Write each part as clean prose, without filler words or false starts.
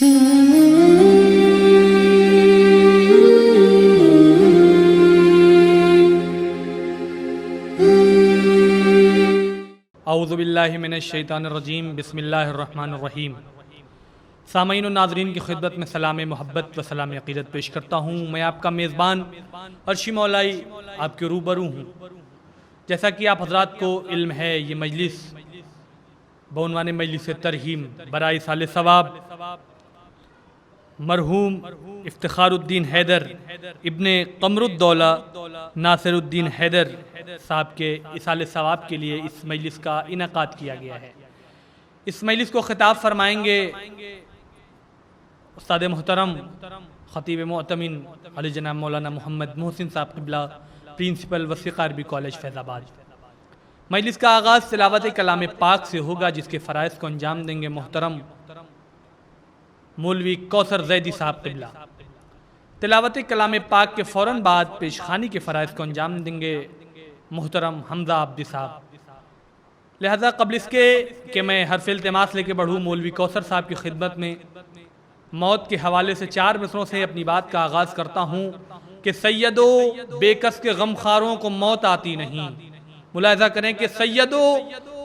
اعوذ باللہ من الشیطان الرجیم، بسم اللہ الرحمن الرحیم۔ سامعین و ناظرین کی خدمت میں سلام محبت و سلام عقیدت پیش کرتا ہوں۔ میں آپ کا میزبان عرشی مولائی آپ کے روبرو ہوں۔ جیسا کہ آپ حضرات کو علم ہے، یہ مجلس بعنوان مجلس ترحیم برائے ایصال ثواب مرحوم افتخار الدین حیدر ابن قمر الدولہ ناصر الدین حیدر صاحب کے ایصال ثواب کے لیے اس مجلس کا انعقاد کیا گیا ہے۔ اس مجلس کو خطاب فرمائیں گے استاد محترم خطیب معتمن علی جناب مولانا محمد محسن صاحب قبلہ، پرنسپل وثیقہ عربی کالج فیض آباد۔ مجلس کا آغاز تلاوت کلام پاک سے ہوگا، جس کے فرائض کو انجام دیں گے محترم مولوی کوثر زیدی صاحب قبلہ۔ تلاوت کلام پاک کے فوراً بعد پیش خوانی کے فرائض کو انجام دیں گے محترم حمزہ عبدی صاحب۔ لہذا قبل اس کے کہ میں حرف التماس لے کے بڑھوں مولوی کوثر صاحب کی خدمت میں، موت کے حوالے سے 4 مصروں سے اپنی بات کا آغاز کرتا ہوں کہ سیدو بے کس کے غمخواروں کو موت آتی نہیں۔ ملاحظہ کریں کہ سیدو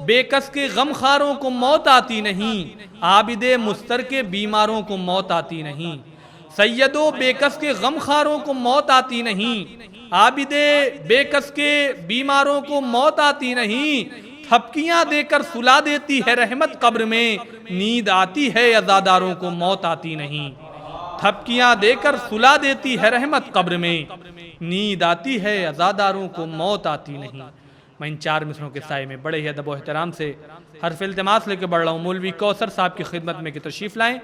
بے کس کے غمخواروں کو موت آتی نہیں، عابد مستر کے بیماروں کو موت آتی نہیں۔ سیدو بے کس کے غمخواروں کو موت آتی نہیں، عابد بے کس کے بیماروں کو موت آتی نہیں۔ تھپکیاں دے کر سلا دیتی ہے رحمت قبر میں، نیند آتی ہے عزاداروں کو موت آتی نہیں۔ تھپکیاں دے کر سلا دیتی ہے رحمت قبر میں، نیند آتی ہے عزاداروں کو موت آتی نہیں۔ میں ان 4 مصروں کے سائے میں بڑے ہی ادب و احترام سے حرف التماس لے کے بڑھ رہا ہوں مولوی کوثر صاحب کی خدمت میں کہ تشریف لائیں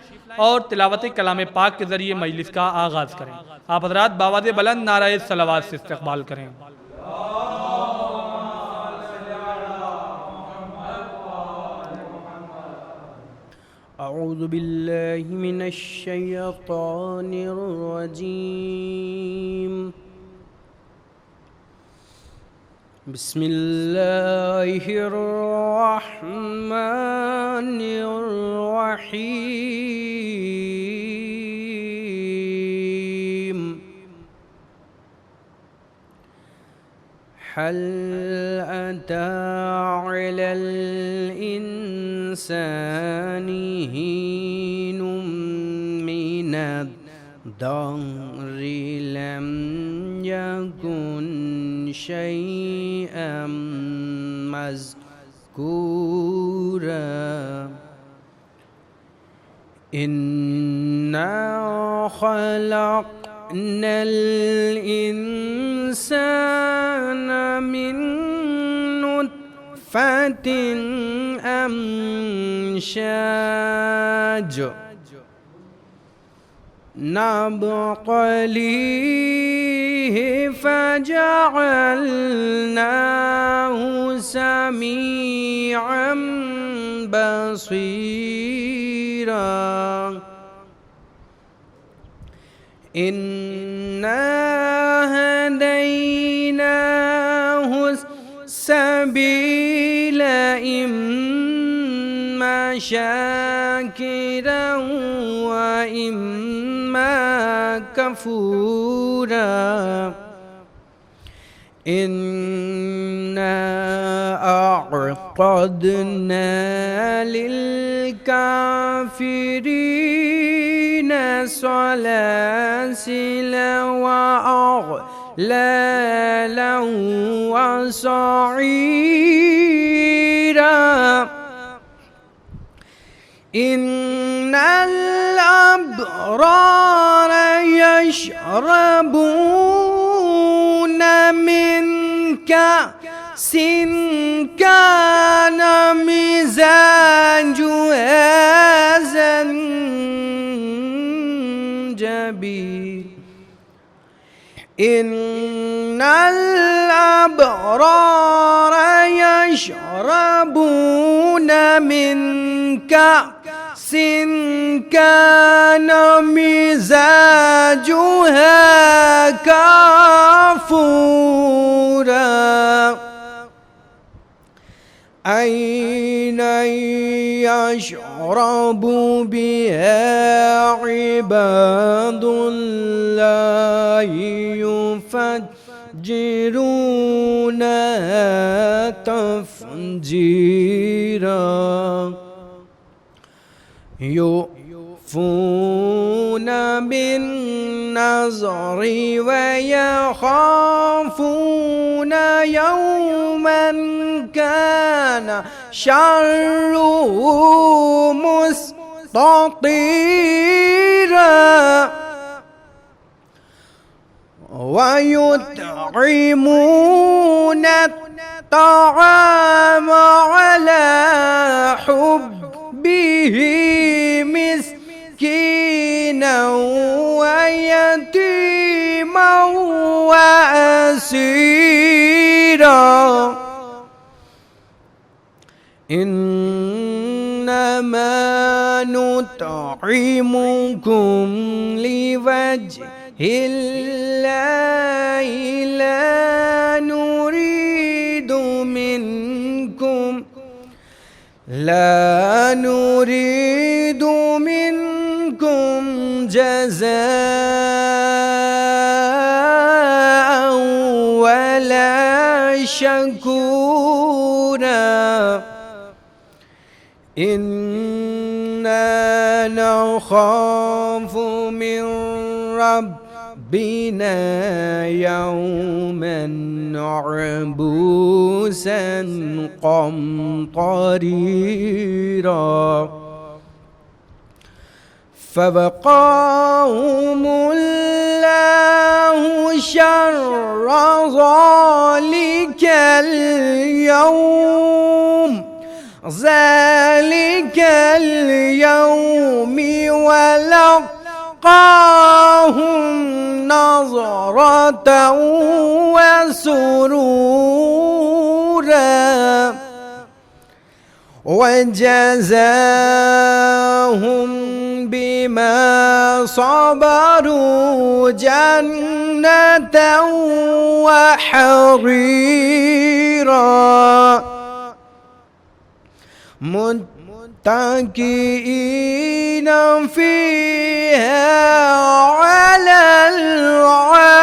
اور تلاوت کلام پاک کے ذریعے مجلس کا آغاز کریں۔ آپ حضرات بآواز بلند نعرہ صلوات سے استقبال کریں۔ اعوذ باللہ من الشیطان الرجیم، بسم اللہ الرحمن الرحیم۔ هل أتى على الإنسان حين من الدهر لم يكن شيئا مذكورا إنا خلقنا الإنسان من نطفة أمشاج نبتليه فجعلناه سميعا بصيرا إنا هديناه السبيل إما شاكرا وإما كفورا إنا أعقدنا للكافرين سلاسل وأغلالا وسعيرا إن الأبرار يشربون من كأس كان مزاجها زنجبيل إن الأبرار يشربون من كأس كان مزاجها كافورا عينا يشرب بها عباد الله يفجرونها تفجيرا يوفون بالنذر ويخافون يوما كان شره مستطيرا ويطعمون الطعام على حبه مسكينا ويتيما وأسيرا إنما نطعمكم لوجه الله لا نريد منكم جزاء ولا شكورا إنا نخاف من ربنا يوما عبوسا قمطريرا فوقاهم الله شر ذلك اليوم ولقاهم نظرة وسرورا وجزاهم بما صبروا جنة وحريرا متكئين فيها على الأرائك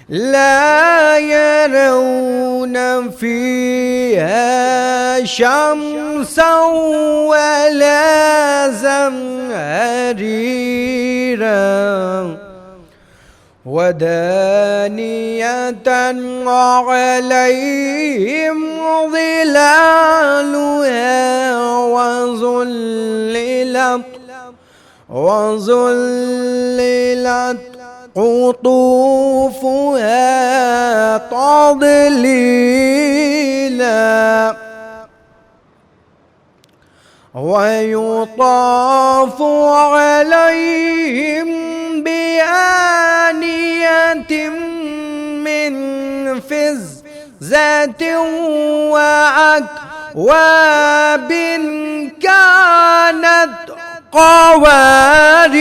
لا يرون فيها شمسا ولا زمهريرا ودانية عليهم ظلالها وظللت قطوفها تضليلا ويطاف عليهم بآنية من فضة وأكواب كانت قوارير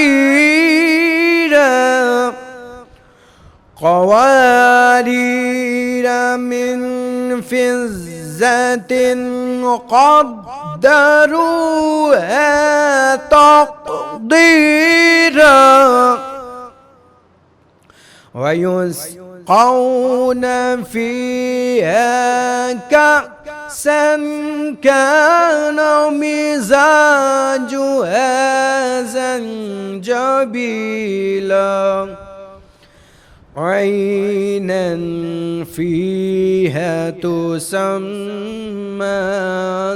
من فضة قدروها تقديرا ويسقون فيها كأسا كان مزاجها زنجبيلا عينا فيها تسمى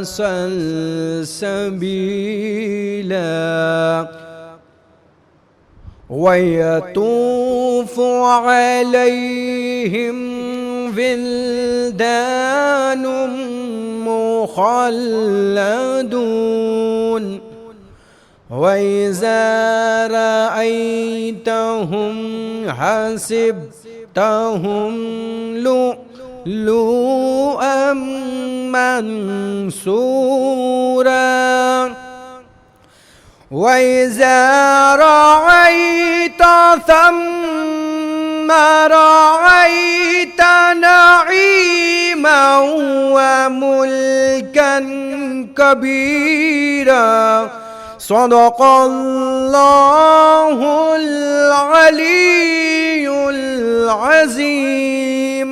سلسبيلا ويطوف عليهم ولدان مخلدون وإذا رأيتهم حسبتهم لؤلؤا منثورا وإذا رأيت ثم رأيت نعيما وملكا كبيرا صدق الله العلي العظيم.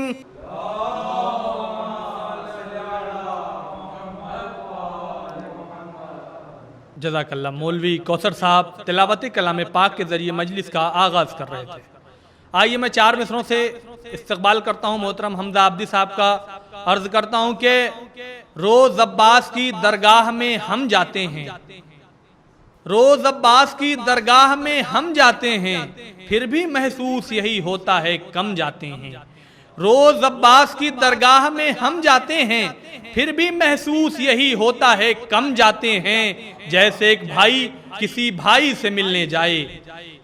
جزاک اللہ. مولوی کوثر صاحب تلاوت کلام پاک کے ذریعے مجلس کا آغاز کر رہے تھے. آئیے میں 4 مصروں سے استقبال کرتا ہوں محترم حمزہ عبدی صاحب کا. عرض کرتا ہوں کہ روز عباس کی درگاہ میں ہم جاتے ہیں، روز عباس کی درگاہ میں ہم جاتے ہیں، پھر بھی محسوس یہی ہوتا ہے کم جاتے ہیں. روز عباس کی درگاہ میں ہم جاتے ہیں، پھر بھی محسوس یہی ہوتا ہے کم جاتے ہیں. جیسے ایک بھائی کسی بھائی سے ملنے جائے،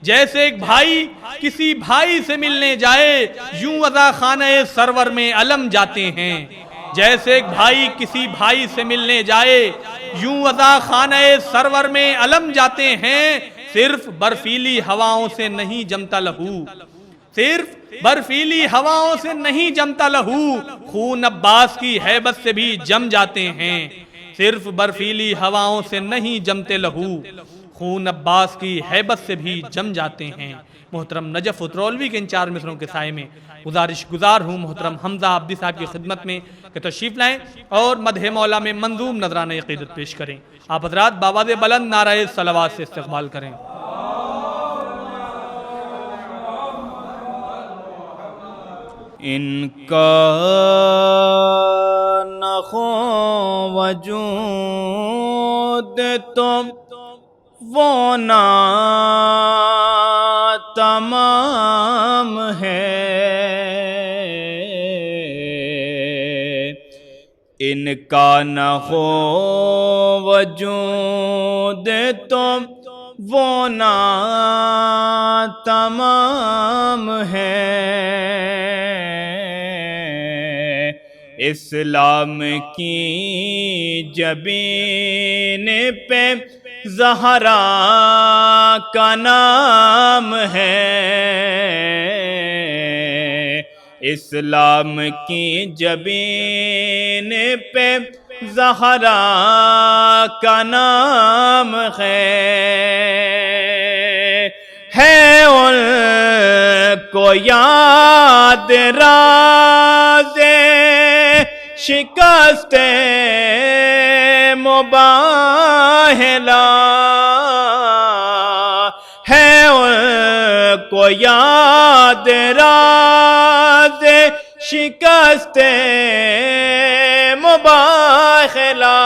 جیسے ایک بھائی کسی بھائی سے ملنے جائے، یوں اذا خانہ سرور میں علم جاتے ہیں. جیسے ایک بھائی کسی بھائی سے ملنے جائے، یوں اذا خانہ سرور میں علم جاتے ہیں. صرف برفیلی ہواؤں سے نہیں جمتا لہو، صرف برفیلی ہواؤں سے نہیں جمتا لہو، خون عباس کی ہیبت سے بھی جم جاتے ہیں. صرف برفیلی ہواؤں سے نہیں جمتے لہو، خون عباس کی ہیبت سے بھی جم جاتے ہیں. محترم نجف اترولوی کے ان 4 مصروں کے سائے میں گزارش گزار ہوں محترم حمزہ عبدی صاحب کی خدمت میں کہ تشریف لائیں اور مدح مولا میں منظوم نذرانہ عقیدت پیش کریں. آپ حضرات بآواز بلند نعرہ صلوات سے استقبال کریں. ان کا نخو وجود تو وہ نا تمام ہے، ان کا نخو وجود تو وہ نا تمام ہے. اسلام کی جبین پہ زہرا کا نام ہے، اسلام کی جبین پہ زہرا کا نام ہے ان کو یاد راز شکست مباہلا، ہے ان کو یاد راز شکست مباہلا.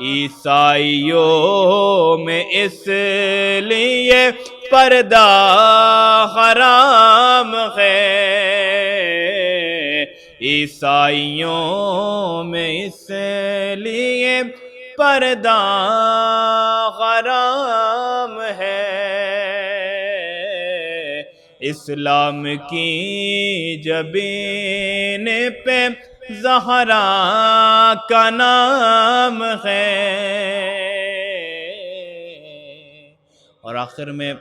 عیسائیوں میں اس لیے پردہ حرام ہے، عیسائیوں میں اس لیے پردہ حرام ہے. اسلام کی جبین پہ زہرا کا نام ہے. اور آخر میں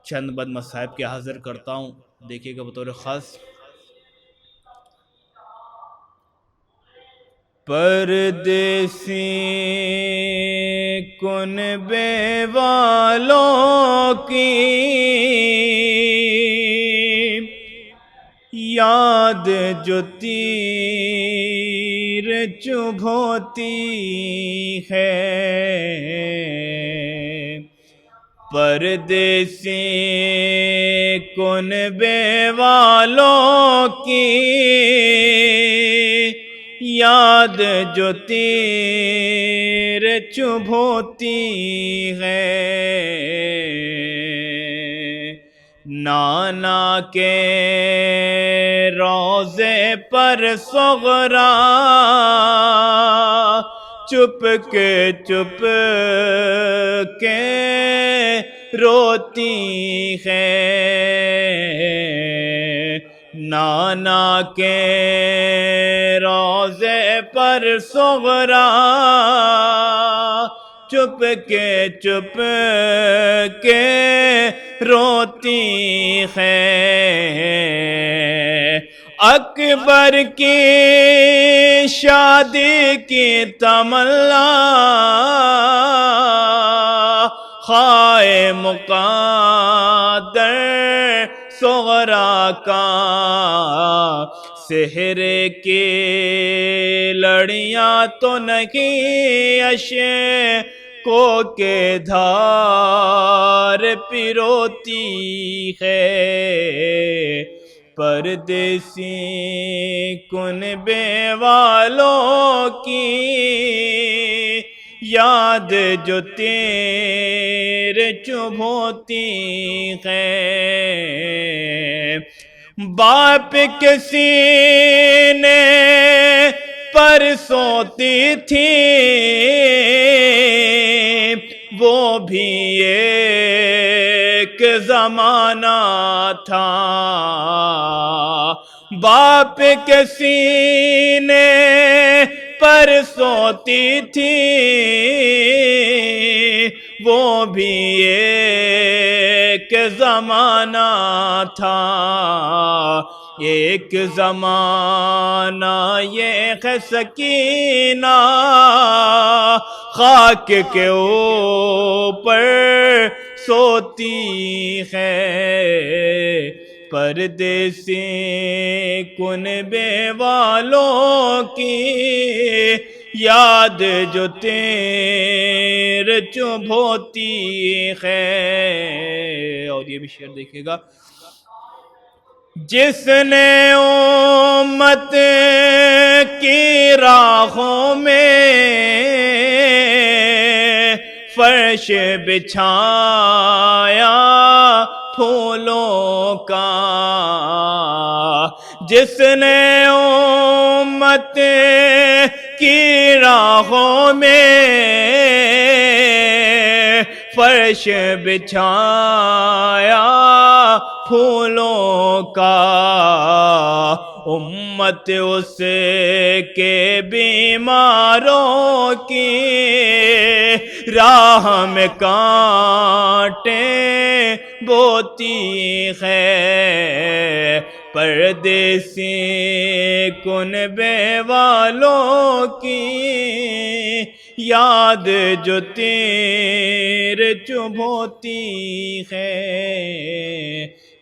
چند بد مصائب کے حاضر کرتا ہوں، دیکھیے گا بطور خاص. پردیسی کنبے والوں کی یاد جو تیر چبھوتی ہے، پردیسی کنبے والوں کی یاد جو تیر چبھوتی ہے، نانا کے روضے پر صغرا چپ کے روتی ہے، نانا کے روضے پر صغرا چپ کے روتی ہے، اکبر کی شادی کی تمنا خواہ مقدر صغرا کا، سحر کی لڑیاں تو نہیں عشقوں کے دھار پیروتی ہے، پردیسی کنبے والوں کی یاد جو تیرے چبھوتی ہے، باپ کے سینے پر سوتی تھی وہ بھی ایک زمانہ تھا، باپ کے سینے پر سوتی تھی وہ بھی ایک زمانہ تھا، ایک زمانہ یہ ہے سکینہ خاک کے اوپر سوتی ہے، پردیسی کنبے والوں کی یاد جو تیرے چبھوتی ہے۔ اور یہ بھی شعر دیکھیے گا، جس نے امت کی راہوں میں فرش بچھایا پھولوں کا، جس نے امت کی راہوں میں فرش بچھایا پھولوں کا، امت اس کے بیماروں کی راہ میں کانٹے بوتی ہے، پردیسی کنبے والوں کی یاد جو تیرے چبھوتی ہے،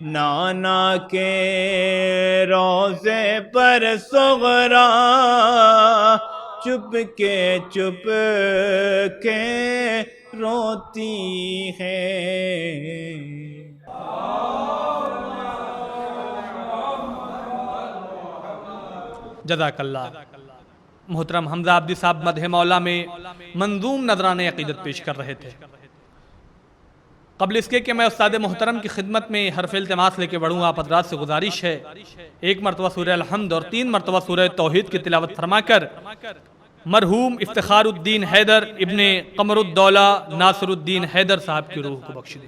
نانا کے روضے پر صغرا چپ کے روتی ہے۔ جزاک اللہ۔ محترم حمزہ عبدی صاحب مدح مولا میں منظوم نذران عقیدت پیش کر رہے تھے۔ قبل اس کے کہ میں استاد محترم کی خدمت میں حرف التماس لے کے بڑھوں، آپ حضرات سے گزارش ہے 1 مرتبہ سورہ الحمد اور 3 مرتبہ سورہ توحید کی تلاوت فرما کر مرحوم افتخار الدین حیدر ابن قمر الدولہ ناصر الدین حیدر صاحب کی روح کو بخش دے۔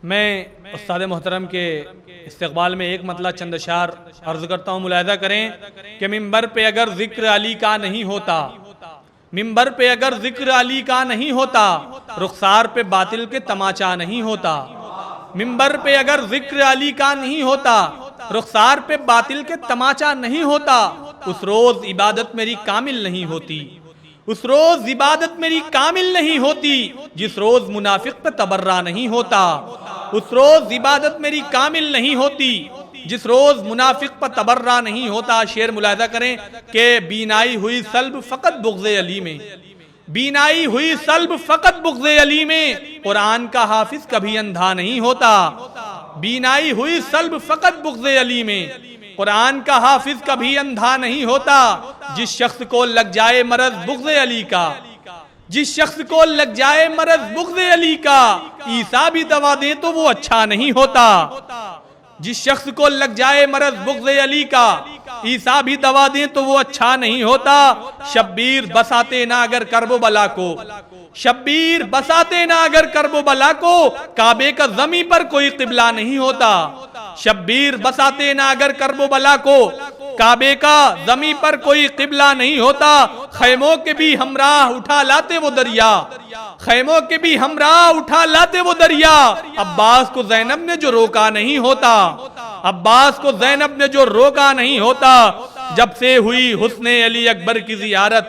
میں استاد محترم کے استقبال میں ایک مطلع چند اشعار عرض کرتا ہوں، ملاحظہ کریں کہ منبر پہ اگر ذکر علی کا نہیں ہوتا، منبر پہ اگر ذکر علی کا نہیں ہوتا، رخسار پہ باطل کے تماچا نہیں ہوتا، منبر پہ اگر ذکر علی کا نہیں ہوتا، رخسار پہ باطل کے تماچا نہیں ہوتا، اس روز عبادت میری کامل نہیں ہوتی، اس روز عبادت میری کامل نہیں ہوتی، جس روز منافق پہ تبرہ نہیں ہوتا، اس روز عبادت میری کامل نہیں ہوتی، جس روز منافق پہ تبرہ نہیں ہوتا۔ شعر ملاحظہ کریں کہ بینائی ہوئی سلب فقط بغض علی میں، بینائی ہوئی سلب فقط بغض علی میں، قرآن کا حافظ کبھی اندھا نہیں ہوتا، بینائی ہوئی سلب فقط بغض علی میں۔ قرآن کا حافظ کبھی اندھا نہیں ہوتا، جس شخص کو لگ جائے مرض بغض علی کا، جس شخص کو لگ جائے مرض بغض علی کا، عیسیٰ بھی دوا دیں تو وہ اچھا نہیں ہوتا۔ جس شخص کو لگ جائے مرض بغض علی کا، عیسیٰ بھی دوا دیں تو وہ اچھا نہیں ہوتا۔ شبیر بساتے نہ اگر کرب و بلا کو، شبیر بساتے نہ اگر کرب و بلا کو، کعبے کا زمیں پر کوئی قبلہ نہیں ہوتا۔ شبیر بساتے نہ اگر کرب و بلا کو، کعبے کا زمیں پر کوئی قبلہ نہیں ہوتا۔ خیموں کے بھی ہمراہ اٹھا لاتے وہ دریا، خیموں کے بھی ہمراہ اٹھا لاتے وہ دریا۔ عباس کو زینب نے جو روکا نہیں ہوتا، عباس کو زینب نے جو روکا نہیں ہوتا۔ جب سے ہوئی حسن علی اکبر کی زیارت،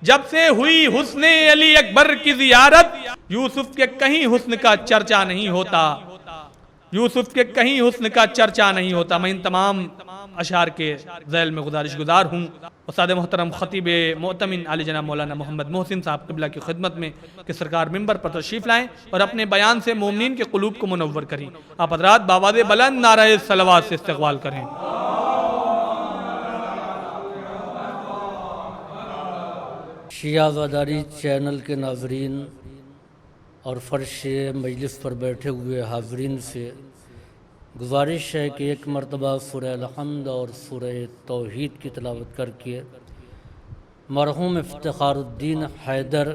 جب سے ہوئی حسن علی اکبر کی زیارت، یوسف کے کہیں حسن کا چرچا نہیں ہوتا، یوسف کے کہیں حسن کا چرچا نہیں ہوتا۔ میں ان تمام اشعار کے ذیل میں گزارش گزار ہوں استاد محترم خطیب معتمن علی جناب مولانا محمد محسن صاحب قبلہ کی خدمت میں کہ سرکار منبر پر تشریف لائیں اور اپنے بیان سے مومنین کے قلوب کو منور کریں۔ آپ حضرات بآواز بلند نعرہ صلوات سے استقبال کریں۔ شیعہ آزاداری چینل کے ناظرین اور فرش مجلس پر بیٹھے ہوئے حاضرین سے گزارش ہے کہ ایک مرتبہ سورہ الحمد اور سورہ توحید کی تلاوت کر کے مرحوم افتخار الدین حیدر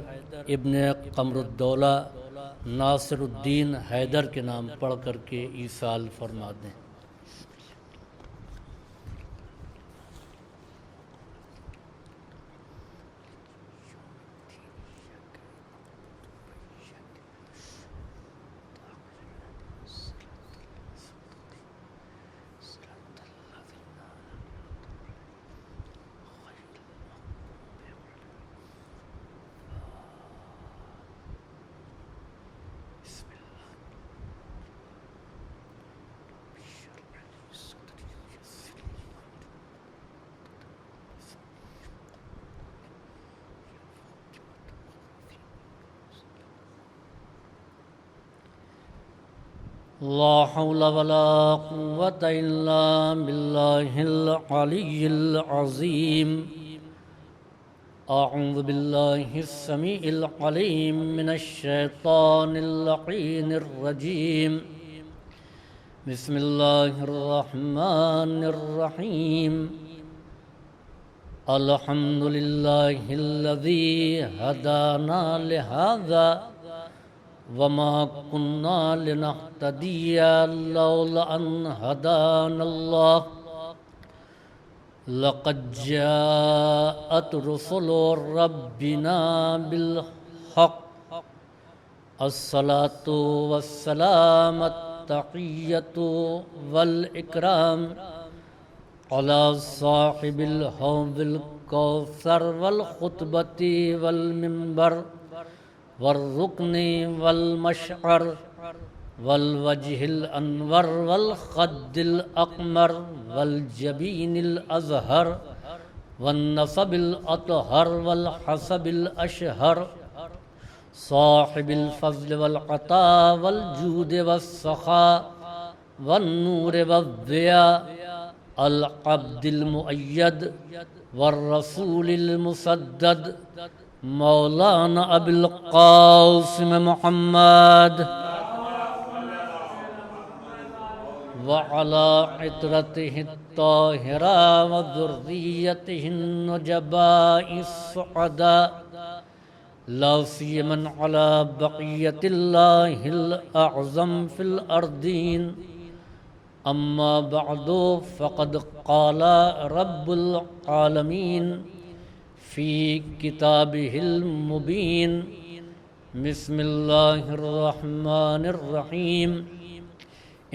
ابن قمر الدولہ ناصر الدین حیدر کے نام پڑھ کر کے ایصال فرما دیں۔ لا حول ولا قوة إلا بالله العلي العظيم۔ أعوذ بالله السميع العليم من الشيطان اللعين الرجيم۔ بسم الله الرحمن الرحيم۔ الحمد لله الذي هدانا لهذا وما كنا لنهتدي لولا أن هدانا الله لقد جاءت رسل ربنا بالحق الصلاة والسلام التحية والإكرام على صاحب الحوض الكوثر والخطبة والمنبر والركن والمشعر والوجه الأنور والخد الأقمر والجبين الأزهر والنصب الأطهر والحسب الأشهر صاحب الفضل والعطاء والجود والسخاء والنور والضياء العبد المؤيد والرسول المسدد مولانا ابو القاسم محمد وعلى عطرته الطاهرة وذريته النجباء السعداء لا سيما على بقية الله الأعظم في الأرضين أما بعد فقد قال رب العالمين في كتابه المبين بسم الله الرحمن الرحيم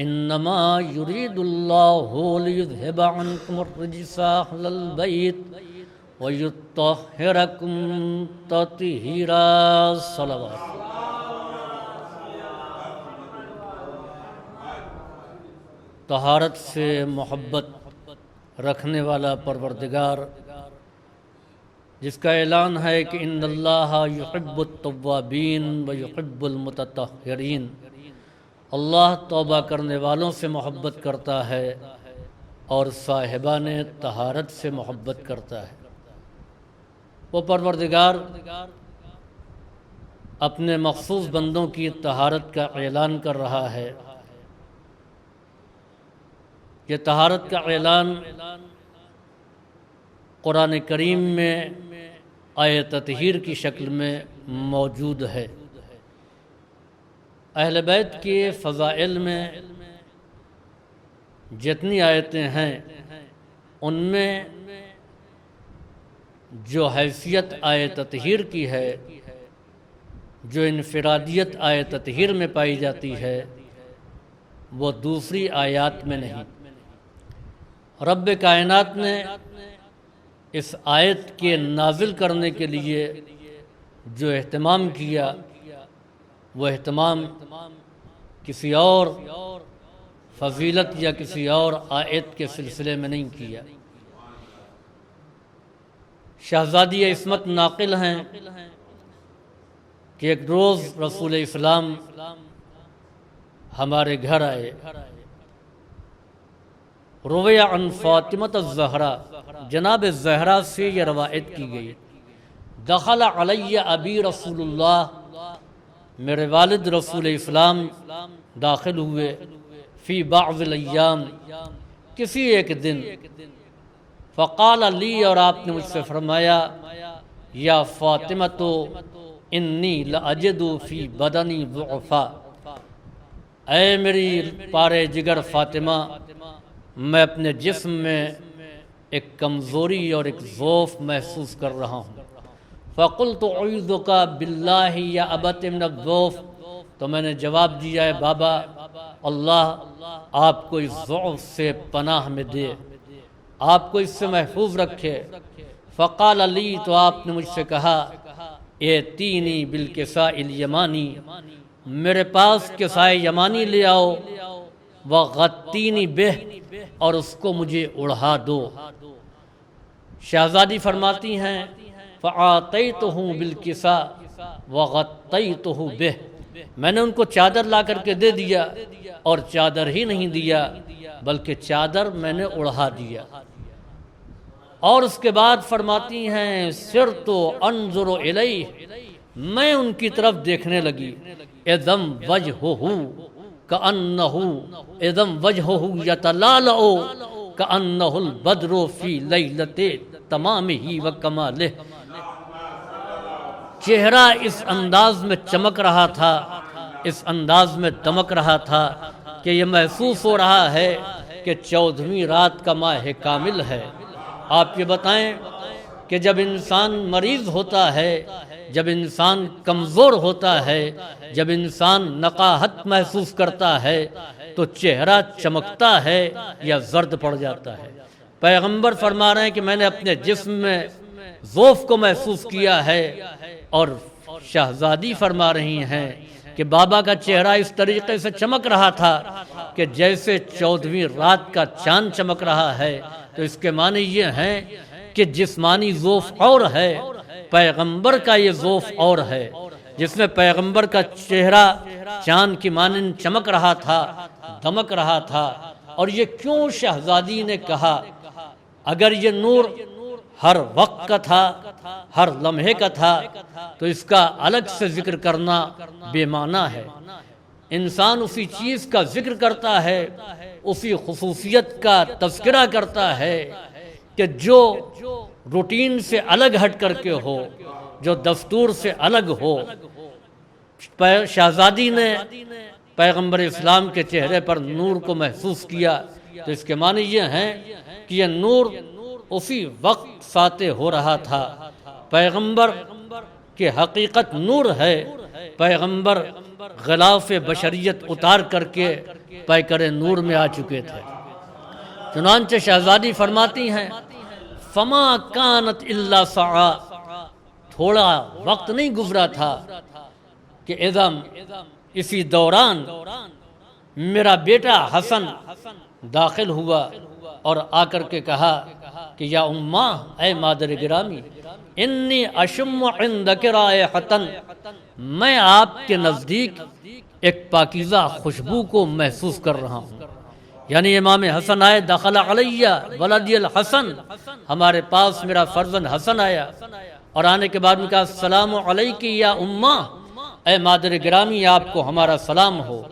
إنما يريد الله ليذهب عنكم الرجس أهل البيت ويطهركم تطهيرا صلوات۔ طہارت سے محبت رکھنے والا پروردگار جس کا اعلان ہے کہ ان اللہ یحب التوابین و یحب المتطہرین، اللہ توبہ کرنے والوں سے محبت کرتا ہے اور صاحبان طہارت سے محبت کرتا ہے۔ وہ پروردگار اپنے مخصوص بندوں کی طہارت کا اعلان کر رہا ہے۔ یہ طہارت کا اعلان قرآن کریم میں آیت تطہیر کی شکل میں موجود ہے۔ اہل بیت کے فضائل میں جتنی آیتیں ہیں ان میں جو حیثیت آیت تطہیر کی ہے، جو انفرادیت آیت تطہیر میں پائی جاتی ہے، وہ دوسری آیات میں نہیں۔ رب کائنات نے اس آیت کے نازل کرنے کے لیے جو اہتمام کیا، وہ اہتمام کسی اور فضیلت یا کسی اور آیت کے سلسلے میں نہیں کیا۔ شہزادی عصمت ناقل ہیں کہ ایک روز رسول اسلام ہمارے گھر آئے۔ روی عن فاطمۃ الزہرا، جناب زہرا سے یہ روایت کی گئی، دخل علی ابی رسول اللہ، میرے والد رسول اسلام داخل ہوئے، فی بعض الایام، کسی ایک دن، فقال لی، اور آپ نے مجھ سے فرمایا، یا فاطمۃ انی لاجد فی بدنی ضعفا، اے میری پارے جگر فاطمہ، میں اپنے جسم میں ایک کمزوری اور ایک ضعف محسوس کر رہا ہوں۔ فقلت اعوذک باللہ یا ابت من الضعف، تو میں نے جواب دیا ہے بابا، اللہ آپ کو اس ضعف سے پناہ میں دے، آپ کو اس سے محفوظ رکھے۔ فقال لی، تو آپ نے مجھ سے کہا، ایتینی بالکساء الیمانی، میرے پاس کسائے یمانی لے آؤ، وغطینی بہ، اور اس کو مجھے اڑھا دو۔ شہزادی فرماتی ہیں، فآتیتہ بالکساء وغطیتہ بہ، میں نے ان کو چادر لا کر کے دے دیا، اور چادر ہی نہیں دیا بلکہ چادر میں نے اڑھا دیا۔ اور اس کے بعد فرماتی ہیں، سرت انظر الیہ، میں ان کی طرف دیکھنے لگی، اذم وجہہ کأنہ، اذم وجہہ یتلالأ کأنہ البدر فی لیلۃ تمامہ وکمالہ، چہرہ اس انداز میں چمک رہا تھا، اس انداز میں دمک رہا تھا کہ یہ محسوس ہو رہا ہے کہ 14ویں رات کا ماہ کامل ہے۔ آپ یہ بتائیں کہ جب انسان مریض ہوتا ہے، جب انسان کمزور ہوتا ہے، جب انسان نقاہت محسوس کرتا ہے، تو چہرہ چمکتا ہے یا زرد پڑ جاتا ہے۔ پیغمبر فرما رہے ہیں کہ میں نے اپنے جسم میں ضعف کو محسوس کیا ہے، اور شہزادی فرما رہی ہیں کہ بابا کا چہرہ اس طریقے سے چمک رہا تھا کہ جیسے 14ویں رات کا چاند چمک رہا ہے۔ تو اس کے معنی یہ ہیں کہ جسمانی ضعف اور ہے، پیغمبر کا یہ ضعف اور ہے، جس میں پیغمبر کا چہرہ چاند کی مانند چمک رہا تھا، دمک رہا تھا۔ اور یہ کیوں شہزادی نے کہا؟ اگر یہ نور ہر وقت کا تھا، ہر لمحے کا تھا، تو اس کا الگ سے ذکر کرنا بے معنی ہے۔ انسان اسی چیز کا ذکر کرتا ہے، اسی خصوصیت کا تذکرہ کرتا ہے کہ جو روٹین سے الگ ہٹ کر کے ہو، جو دستور سے الگ ہو۔ شہزادی نے پیغمبر اسلام کے چہرے پر نور کو محسوس کیا، تو اس کے معنی یہ ہیں کہ یہ نور اسی وقت ساطع ہو رہا تھا۔ پیغمبر کی حقیقت نور ہے، پیغمبر غلاف بشریت اتار کر کے پیکر نور میں آ چکے تھے۔ چنانچہ شہزادی فرماتی ہیں، فما کانت الا ساعہ، تھوڑا وقت نہیں گزرا تھا کہ اذم، اسی دوران میرا بیٹا حسن داخل ہوا اور آ کر کے کہا کہ یا اماں، اے مادر گرامی، انی اشم عندک رائحۃ، میں آپ کے نزدیک ایک پاکیزہ خوشبو کو محسوس کر رہا ہوں۔ یعنی امام حسن آئے، دخل علیہ ولدی الحسن، ہمارے پاس میرا فرزند حسن آیا، اور آنے کے بعد میں کہا السلام علیک یا امہ، اے مادر گرامی آپ کو ہمارا سلام ہو۔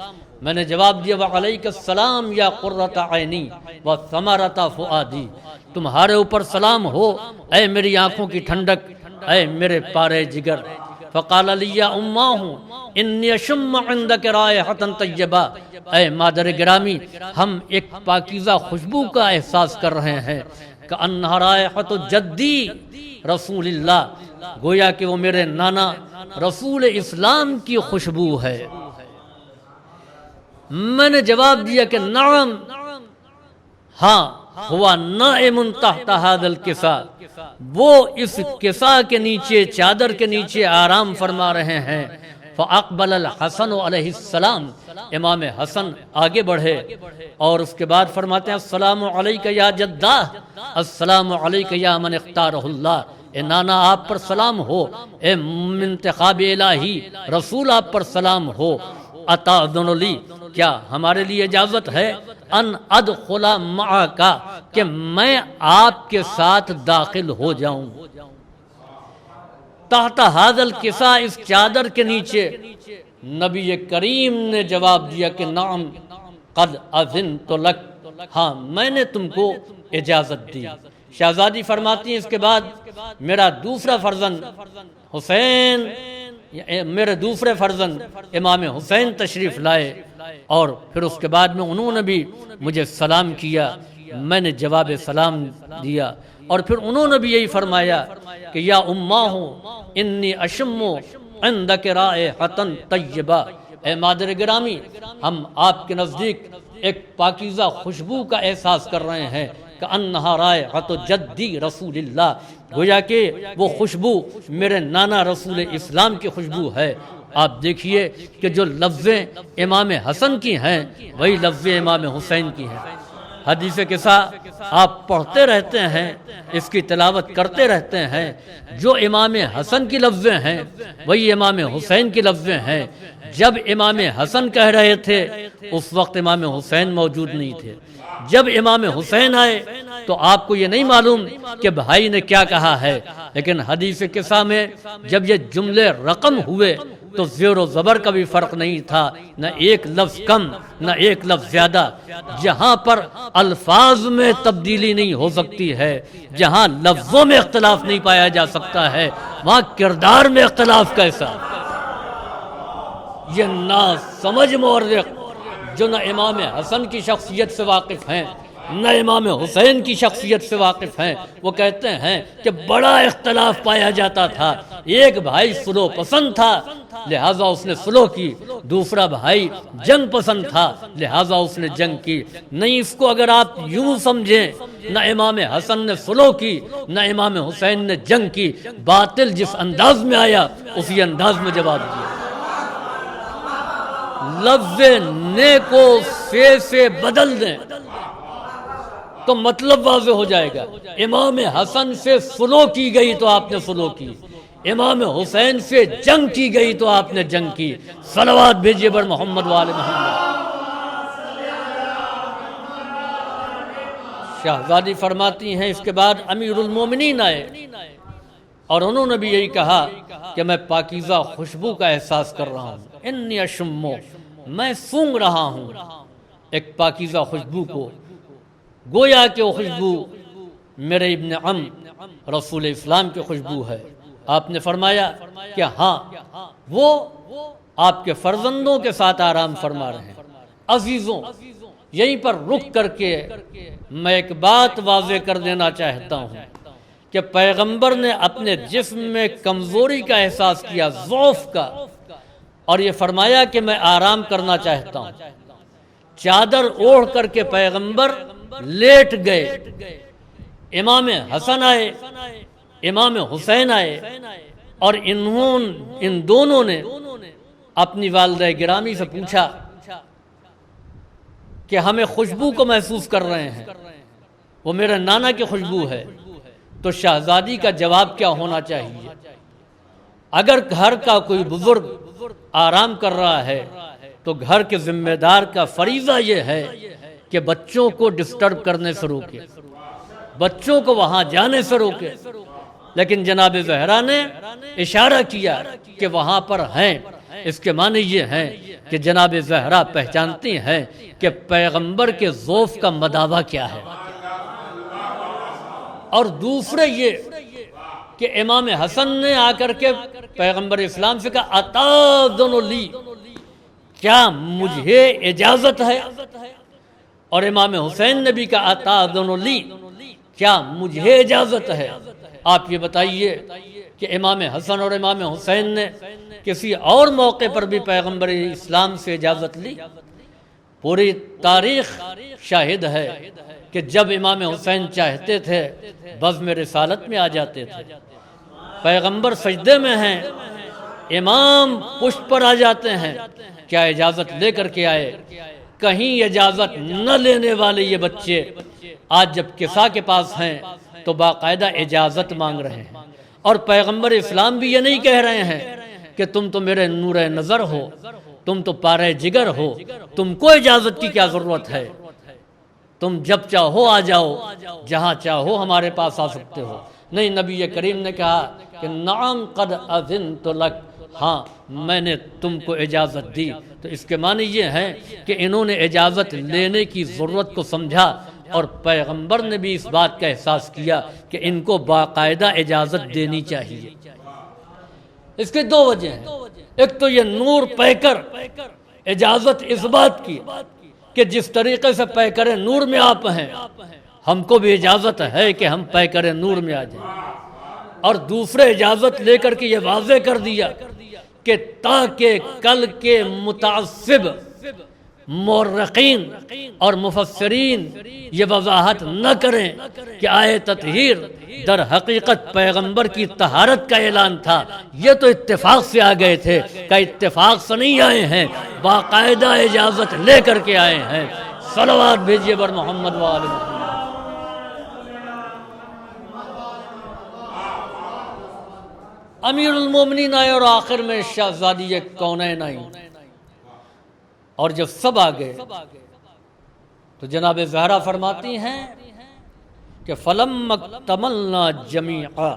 میں نے جواب دیا وعلیک السلام یا قرۃ عینی وثمرۃ فؤادی، تمہارے اوپر سلام ہو اے میری آنکھوں کی ٹھنڈک، اے میرے پارے جگر۔ فقال لی یا اماہ انی اشم عندک رائحۃ طیبہ، اے مادر گرامی ہم ایک پاکیزہ خوشبو کا احساس کر رہے ہیں، کأنہا رائحۃ جدی رسول اللہ، گویا کہ وہ میرے نانا رسول اسلام کی خوشبو ہے۔ میں نے جواب دیا کہ نعم، ہاں ہوا نائم تحت ھذا الکساء، وہ اس کساء کے نیچے، چادر کے نیچے آرام فرما رہے ہیں۔ فاقبل الحسن علیہ السلام، امام حسن آگے بڑھے اور اس کے بعد فرماتے ہیں السلام علیک یا جدہ، السلام علیک یا من اختارہ اللہ، اے نانا آپ پر سلام ہو، اے منتخب الہی رسول آپ پر سلام ہو۔ اتاذن لی، کیا ہمارے لیے اجازت ہے ان ادخل معک، کہ میں آپ کے ساتھ داخل ہو جاؤں تحت ھذا الکساء، اس چادر کے نیچے؟ نبی کریم نے جواب دیا کہ نعم قد اذنت لک، ہاں میں نے تم کو اجازت دی۔ شہزادی فرماتی ہیں اس کے بعد میرا دوسرا فرزند حسین، میرے دوسرے فرزند امام حسین تشریف لائے، اور پھر اس کے بعد میں انہوں نے بھی مجھے سلام کیا، میں نے جواب سلام دیا، اور پھر انہوں نے بھی یہی فرمایا کہ یا اماہ انی اشم عندک رائحۃ طیبہ، اے مادر گرامی ہم آپ کے نزدیک ایک پاکیزہ خوشبو کا احساس کر رہے ہیں، کأنہا رائحۃ جدی رسول اللہ، گویا کہ وہ خوشبو میرے نانا رسول اسلام کی خوشبو ہے۔ آپ دیکھیے کہ جو لفظیں امام حسن کی ہیں وہی لفظیں امام حسین کی ہیں۔ حدیث قصہ آپ پڑھتے رہتے ہیں، اس کی تلاوت کرتے رہتے ہیں، جو امام حسن کی لفظیں ہیں وہی امام حسین کی لفظیں ہیں۔ جب امام حسن کہہ رہے تھے اس وقت امام حسین موجود نہیں تھے، جب امام حسین آئے تو آپ کو یہ نہیں معلوم کہ بھائی نے کیا کہا ہے، لیکن حدیث قصہ میں جب یہ جملے رقم ہوئے تو زیر و زبر کا بھی فرق نہیں تھا، نہ ایک لفظ کم نہ ایک لفظ زیادہ۔ جہاں پر الفاظ میں تبدیلی نہیں ہو سکتی ہے، جہاں لفظوں میں اختلاف نہیں پایا جا سکتا ہے، وہاں کردار میں اختلاف کیسا؟ یہ نا سمجھ مورخ جو نہ امام حسن کی شخصیت سے واقف ہیں نہ امام حسین کی شخصیت سے واقف ہیں، وہ کہتے ہیں کہ بڑا اختلاف پایا جاتا تھا، ایک بھائی سلو پسند تھا لہٰذا اس نے سلو کی، دوسرا بھائی جنگ پسند تھا لہٰذا اس نے جنگ کی۔ نہیں، اس کو اگر آپ یوں سمجھیں نہ امام حسن نے سلو کی نہ امام حسین نے جنگ کی، باطل جس انداز میں آیا اسی انداز میں جواب دیا۔ لفظ نے کو سے بدل دیں تو مطلب واضح ہو جائے گا۔ امام حسن سے سلو کی گئی تو آپ نے سلو کی، امام حسین سے جنگ کی گئی تو آپ نے جنگ کی۔ صلوات بھیجیے بر محمد وآل محمد۔ شہزادی فرماتی ہیں اس کے بعد امیر المومنین آئے اور انہوں نے بھی یہی کہا کہ میں پاکیزہ خوشبو کا احساس کر رہا ہوں، انی اشمو، میں سونگ رہا ہوں ایک پاکیزہ خوشبو کو، گویا کہ وہ خوشبو میرے ابن عم رسول اسلام کی خوشبو ہے۔ آپ نے فرمایا کہ ہاں وہ آپ کے فرزندوں کے ساتھ آرام فرما رہے ہیں۔ عزیزوں، یہیں پر رک کر کے میں ایک بات واضح کر دینا چاہتا ہوں کہ پیغمبر نے اپنے جسم میں کمزوری کا احساس کیا، ضعف کا، اور یہ فرمایا کہ میں آرام کرنا چاہتا ہوں۔ چادر اوڑھ کر کے پیغمبر لیٹ گئے، امام حسن آئے، امام حسین آئے، اور ان دونوں نے اپنی والدہ گرامی سے پوچھا کہ ہمیں خوشبو کو محسوس کر رہے ہیں، وہ میرے نانا کی خوشبو ہے۔ تو شہزادی کا جواب کیا ہونا چاہیے؟ اگر گھر کا کوئی بزرگ آرام کر رہا ہے تو گھر کے ذمہ دار کا فریضہ یہ ہے کہ بچوں کو ڈسٹرب کرنے سے روکے، بچوں کو وہاں جانے سے روکے۔ لیکن جناب زہرا نے اشارہ کیا کہ وہاں پر ہیں، اس کے معنی یہ ہیں کہ جناب زہرا پہچانتی ہیں کہ پیغمبر کے ذوف کا مداوع کیا ہے۔ اور دوسرے یہ کہ امام حسن نے آ کر کے پیغمبر اسلام سے کہا اتاذن لی، کیا مجھے اجازت ہے؟ اور امام حسین نے بھی کہا اتاذن لی، کیا مجھے اجازت ہے؟ آپ یہ بتائیے کہ امام حسن اور امام حسین نے کسی اور موقع پر بھی پیغمبر اسلام سے اجازت لی؟ پوری تاریخ شاہد ہے کہ جب امام حسین چاہتے تھے بزم رسالت میں آ جاتے تھے، پیغمبر سجدے میں ہیں، امام پشت پر آ جاتے ہیں، کیا اجازت لے کر کے آئے؟ کہیں اجازت نہ لینے والے یہ بچے آج جب کسا کے پاس ہیں تو باقاعدہ اجازت مانگ رہے ہیں۔ اور پیغمبر اسلام بھی یہ نہیں کہہ رہے ہیں کہ تم تو میرے نور نظر ہو، تم تو پارے جگر ہو، تم کو اجازت کی کیا ضرورت ہے، تم جب چاہو آ جاؤ، جہاں چاہو ہمارے پاس آ سکتے ہو۔ نہیں، نبی کریم نے کہا کہ نعم قد اذنت لک، ہاں میں نے تم کو اجازت دی۔ تو اس کے معنی یہ ہے کہ انہوں نے اجازت لینے کی ضرورت کو سمجھا، اور پیغمبر نے بھی اس بات کا احساس کیا کہ ان کو باقاعدہ اجازت دینی چاہیے۔ اس کے دو وجہ ہیں، ایک تو یہ نور پیکر اجازت اس بات کی کہ جس طریقے سے پیکر نور میں آپ ہیں، ہم کو بھی اجازت ہے کہ ہم پیکر نور میں آ جائیں۔ اور دوسرے اجازت لے کر کے یہ واضح کر دیا کہ تاکہ کل کے متعصب مورخین اور مفسرین یہ وضاحت نہ کریں کہ آئے تطہیر در حقیقت پیغمبر کی طہارت کا اعلان تھا، یہ تو اتفاق سے آ گئے تھے، کہ اتفاق سے نہیں آئے ہیں، باقاعدہ اجازت لے کر کے آئے ہیں۔ صلوات بھیجیے بر محمد و آل محمد۔ امیر المومنین آئے اور آخر میں شہزادی کونین آئی، اور جب سب آ گئے تو جناب زہرا فرماتی ہیں کہ فَلَمَّا اكْتَمَلْنَا جَمِيعًا،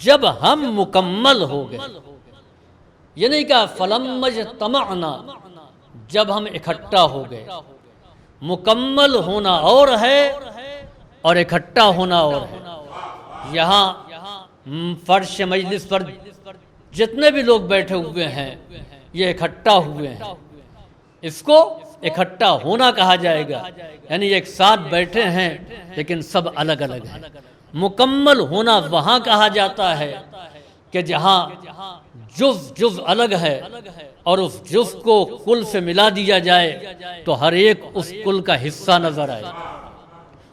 جب ہم مکمل ہو گئے، یہ نہیں کہا فَلَمَّا اجْتَمَعْنَا، جب ہم اکٹھا ہو گئے۔ مکمل ہونا اور ہے اور اکٹھا ہونا اور ہے۔ یہاں فرش مجلس پر جتنے بھی لوگ بیٹھے ہوئے ہیں یہ اکٹھا ہوئے ہیں، اس کو اکٹھا ہونا کہا جائے گا، یعنی ایک ساتھ بیٹھے ہیں لیکن سب الگ الگ ہیں۔ مکمل ہونا وہاں کہا جاتا ہے کہ جہاں جز الگ ہے اور اس جز کو کل سے ملا دیا جائے تو ہر ایک اس کل کا حصہ نظر آئے،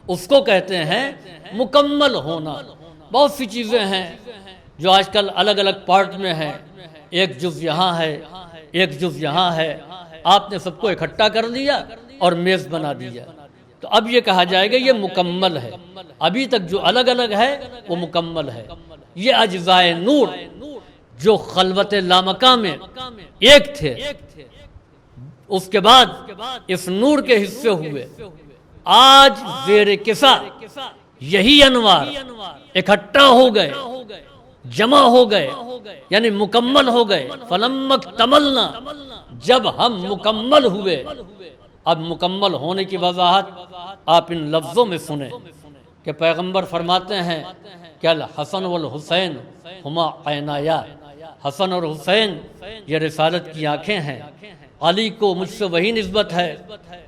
اس کو کہتے ہیں مکمل ہونا۔ بہت سی چیزیں ہیں جو آج کل الگ الگ پارٹ میں ہیں، ایک جز یہاں ہے، ایک جز یہاں ہے، آپ نے سب کو اکٹھا کر لیا اور میز بنا دیا، تو اب یہ کہا جائے گا یہ مکمل ہے۔ ابھی تک جو الگ الگ ہے وہ مکمل ہے۔ یہ اجزائے نور جو خلوت لامکاں میں ایک تھے، اس کے بعد اس نور کے حصے ہوئے، آج زیر کسا یہی انوار اکٹھا ہو گئے، جمع ہو گئے، یعنی مکمل ہو گئے۔ فَلَمَّا اكْتَمَلْنَا، جب ہم مکمل ہوئے۔ اب مکمل ہونے کی وضاحت آپ ان لفظوں میں سنیں کہ پیغمبر فرماتے ہیں کہ الحسن والحسین ہما عینایا، حسن اور حسین یہ رسالت کی آنکھیں ہیں۔ علی کو مجھ سے وہی نسبت ہے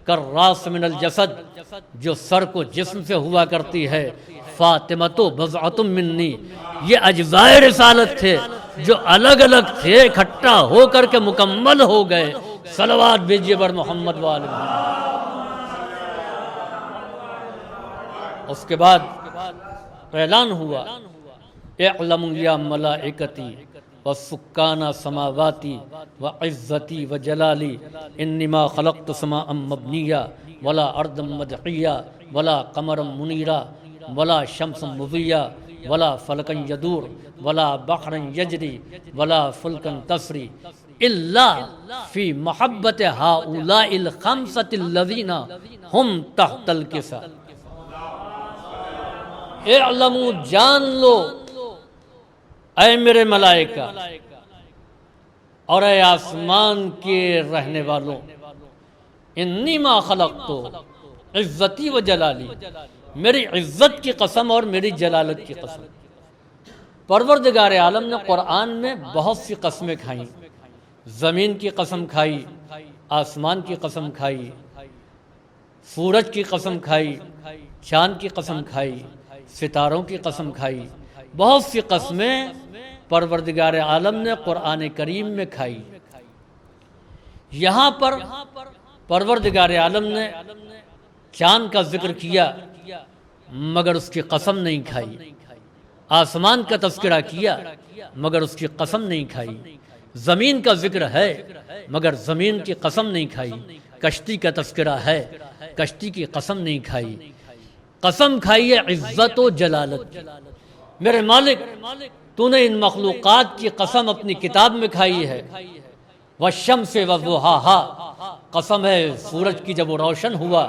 کالراس من الجسد، جو سر کو جسم سے ہوا کرتی ہے۔ فاطمہ تو بضعۃ منی، یہ اجزائے رسالت تھے جو الگ الگ تھے، اکٹھا ہو کر کے مکمل ہو گئے۔ صلوات بھیجیے بر محمد و آل محمد۔ اس کے بعد اعلان ہوا اعلموا یا ملائکتی وسکان سماواتی وعزتی وجلالی انما خلقت سماء مبنیہ ولا ارضا مدحیہ ولا قمرا منیرا ولا شمس مضیہ ولا فلکن یدور ولا بحرن یجری ولا فلکن تسری الا فی محبت ہؤلاء الخمسۃ الذین ہم تحت الکسا۔ اعلموا جان لو اے میرے ملائکہ اور اے آسمان کے رہنے والوں، انی ما خلقتو عزتی و جلالی، میری عزت کی قسم اور میری جلالت کی قسم۔ پروردگار عالم نے قرآن میں بہت سی قسمیں کھائیں، زمین کی قسم کھائی، آسمان کی قسم کھائی، سورج کی قسم کھائی، چاند کی قسم کھائی، ستاروں کی قسم کھائی، بہت سی قسمیں پروردگار عالم نے قرآن کریم میں کھائی۔ یہاں پر پروردگار عالم نے چاند کا ذکر کیا مگر اس کی قسم نہیں کھائی، آسمان کا تذکرہ کیا مگر اس کی قسم نہیں کھائی، زمین کا ذکر ہے مگر زمین کی قسم نہیں کھائی، کشتی کا تذکرہ ہے کشتی کی قسم نہیں کھائی، قسم کھائی ہے عزت و جلالت کی۔ میرے مالک تو نے ان مخلوقات کی قسم اپنی کتاب میں کھائی ہے۔ والشمس وضحاها، قسم ہے سورج کی جب وہ روشن ہوا،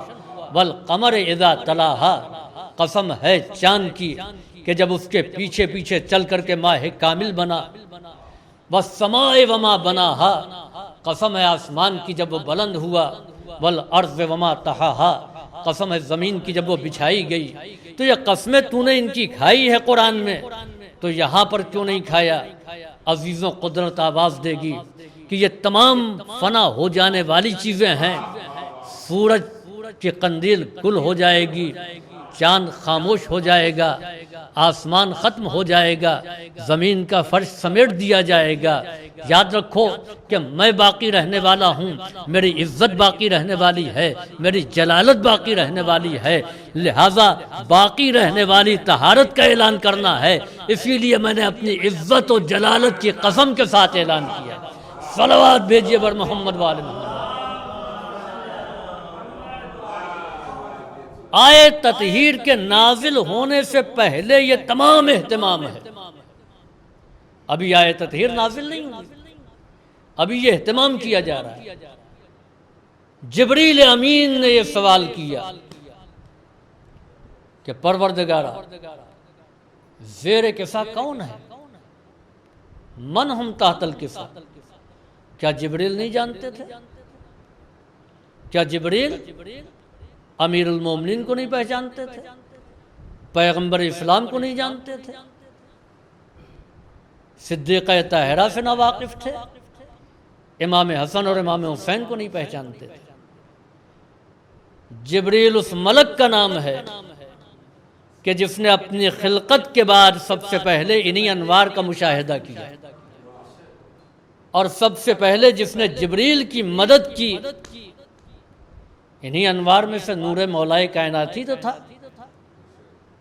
والقمر اذا تلاها، قسم ہے چاند کی کہ جب اس کے پیچھے پیچھے چل کر کے ماہ کامل بنا، والسماء وما بناها، قسم ہے آسمان کی جب وہ بلند ہوا، والارض وما طحاها، قسم ہے زمین کی جب وہ بچھائی گئی۔ تو یہ قسمیں تو نے ان کی کھائی ہے قرآن میں، تو یہاں پر کیوں نہیں کھایا؟ عزیزوں قدرت آواز دے گی کہ یہ تمام فنا ہو جانے والی چیزیں ہیں، سورج کی قندیل گل ہو جائے گی، چاند خاموش ہو جائے گا، آسمان ختم ہو جائے گا، زمین کا فرش سمیٹ دیا جائے گا۔ یاد رکھو کہ میں باقی رہنے والا ہوں، میری عزت باقی رہنے والی ہے، میری جلالت باقی رہنے والی ہے، لہٰذا باقی رہنے والی طہارت کا اعلان کرنا ہے۔ اسی لیے میں نے اپنی عزت و جلالت کی قسم کے ساتھ اعلان کیا۔ صلوات بھیجیے بر محمد وآل محمد۔ آئے تطہیر کے نازل ہونے سے پہلے یہ تمام اہتمام ہے، ابھی آئے تطہیر نازل نہیں ہوئی، ابھی یہ اہتمام کیا جا رہا ہے۔ جبریل امین نے یہ سوال کیا کہ پروردگارا زیر کسا کون ہے؟ من ہم تحت الکسا؟ کیا جبریل نہیں جانتے تھے؟ کیا جبریل امیر المومنین کو نہیں پہچانتے تھے؟ پیغمبر اسلام کو نہیں جانتے تھے؟ صدیقہ طاہرہ سے ناواقف تھے؟ امام حسن اور امام حسین کو نہیں پہچانتے تھے؟ جبریل اس ملک کا نام ہے کہ جس نے اپنی خلقت کے بعد سب سے پہلے انہی انوار کا مشاہدہ کیا، اور سب سے پہلے جس نے جبریل کی مدد کی انہی انوار میں سے نور مولائے کائناتی تو تھا۔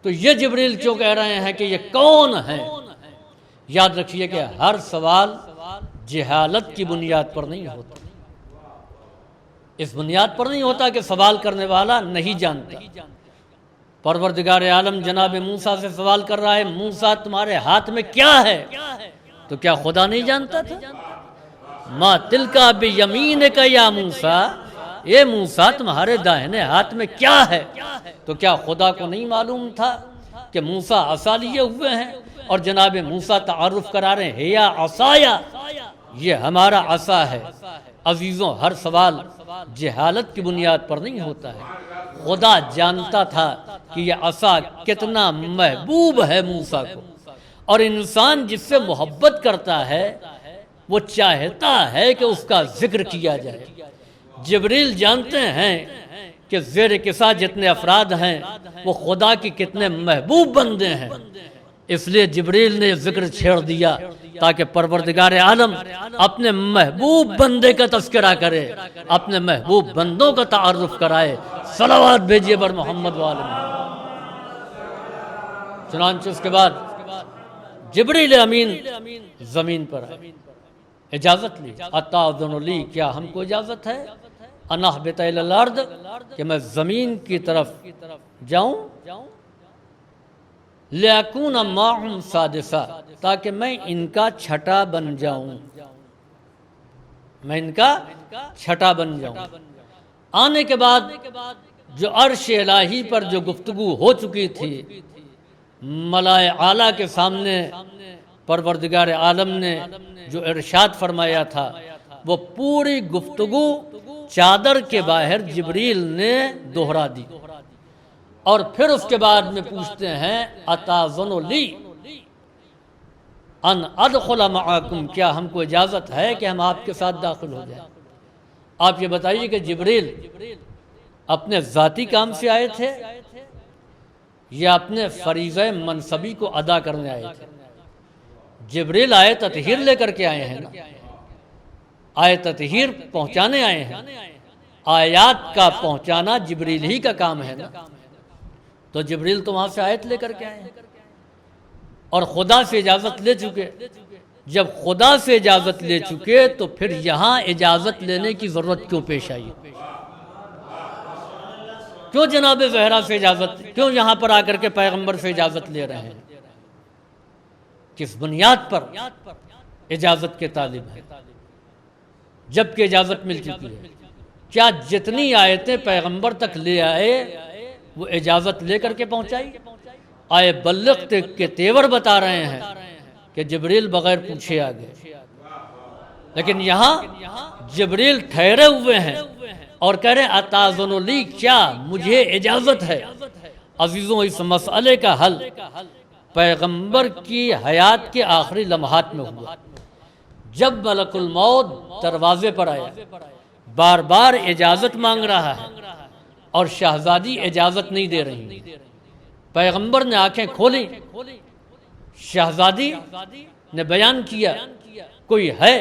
تو یہ جبریل کیوں کہہ رہے ہیں کہ یہ کون ہے؟ یاد رکھیے کہ ہر سوال جہالت کی بنیاد پر نہیں ہوتا، اس بنیاد پر نہیں ہوتا کہ سوال کرنے والا نہیں جانتا۔ پروردگار عالم جناب موسیٰ سے سوال کر رہا ہے، موسیٰ تمہارے ہاتھ میں کیا ہے؟ تو کیا خدا نہیں جانتا تھا؟ ما تلکا بیمینک یا موسیٰ، اے موسیٰ تمہارے داہنے ہاتھ میں کیا ہے؟ تو کیا خدا کو نہیں معلوم تھا کہ موسیٰ عصا لیے ہوئے ہیں؟ اور جناب موسیٰ تعارف کرا رہے ہیں، یا عصایا، یہ ہمارا عصا ہے۔ عزیزوں ہر سوال جہالت کی بنیاد پر نہیں ہوتا ہے، خدا جانتا تھا کہ یہ عصا کتنا محبوب ہے موسیٰ کو، اور انسان جس سے محبت کرتا ہے وہ چاہتا ہے کہ اس کا ذکر کیا جائے۔ جبریل جانتے ہیں کہ زیر کسا جتنے افراد ہیں وہ خدا کی کتنے محبوب بندے ہیں، اس لیے جبریل نے ذکر چھیڑ دیا تاکہ پروردگار عالم اپنے محبوب بندے کا تذکرہ کرے، اپنے محبوب بندوں کا تعارف کرائے۔ صلوات بھیجیے بر محمد وآل محمد۔ چنانچہ اس کے بعد جبریل امین زمین پر آئے، اجازت لی، اتاذن لی، کیا ہم کو اجازت ہے ان اہبط الی الارض، کہ میں زمین کی طرف جاؤں؟ لِأَكُونَ مَعَهُمْ سَادِسًا، تاکہ میں ان کا چھٹا بن جاؤں، میں ان کا چھٹا بن جاؤں۔ آنے کے بعد جو عرش الہی پر جو گفتگو ہو چکی تھی، ملائے اعلیٰ کے سامنے پروردگار عالم نے جو ارشاد فرمایا تھا، وہ پوری گفتگو چادر کے باہر جبریل نے دہرا دی، اور پھر اس کے بعد میں پوچھتے ہیں اتاذن لی ان ادخل معکم، کیا ہم کو اجازت ہے کہ ہم آپ کے ساتھ داخل ہو جائیں؟ آپ یہ بتائیے کہ جبریل اپنے ذاتی کام سے آئے تھے یا اپنے فریضہ منصبی کو ادا کرنے آئے تھے؟ جبریل آئے تطہیر لے کر کے آئے ہیں نا، آئے تطہیر پہنچانے آئے ہیں، آیات کا پہنچانا جبریل ہی کا کام ہے نا، تو جبریل تو وہاں سے آیت لے کر کے آئے ہیں اور خدا سے اجازت لے چکے۔ جب خدا سے اجازت لے چکے تو پھر یہاں اجازت لینے کی ضرورت کیوں پیش آئی؟ کیوں جناب زہرا سے اجازت، کیوں یہاں پر آ کر کے پیغمبر سے اجازت لے رہے ہیں؟ کس بنیاد پر اجازت کے طالب ہیں جبکہ اجازت مل چکی ہے؟ کیا جتنی آیتیں پیغمبر تک لے آئے وہ اجازت لے کر کے پہنچائی؟ آئے بلغ کے تیور بتا رہے ہیں کہ جبریل بغیر پوچھے آ گئے، لیکن یہاں جبریل ٹھہرے ہوئے ہیں اور کہہ رہے ہیں اتاذن لی، کیا مجھے اجازت ہے؟ عزیزوں، اس مسئلے کا حل پیغمبر کی حیات کے آخری لمحات میں ہوا، جب ملک الموت دروازے پر آیا، بار بار اجازت مانگ رہا ہے اور شہزادی اجازت نہیں دے رہی۔ پیغمبر نے آنکھیں کھولی، شہزادی نے بیان کیا کوئی ہے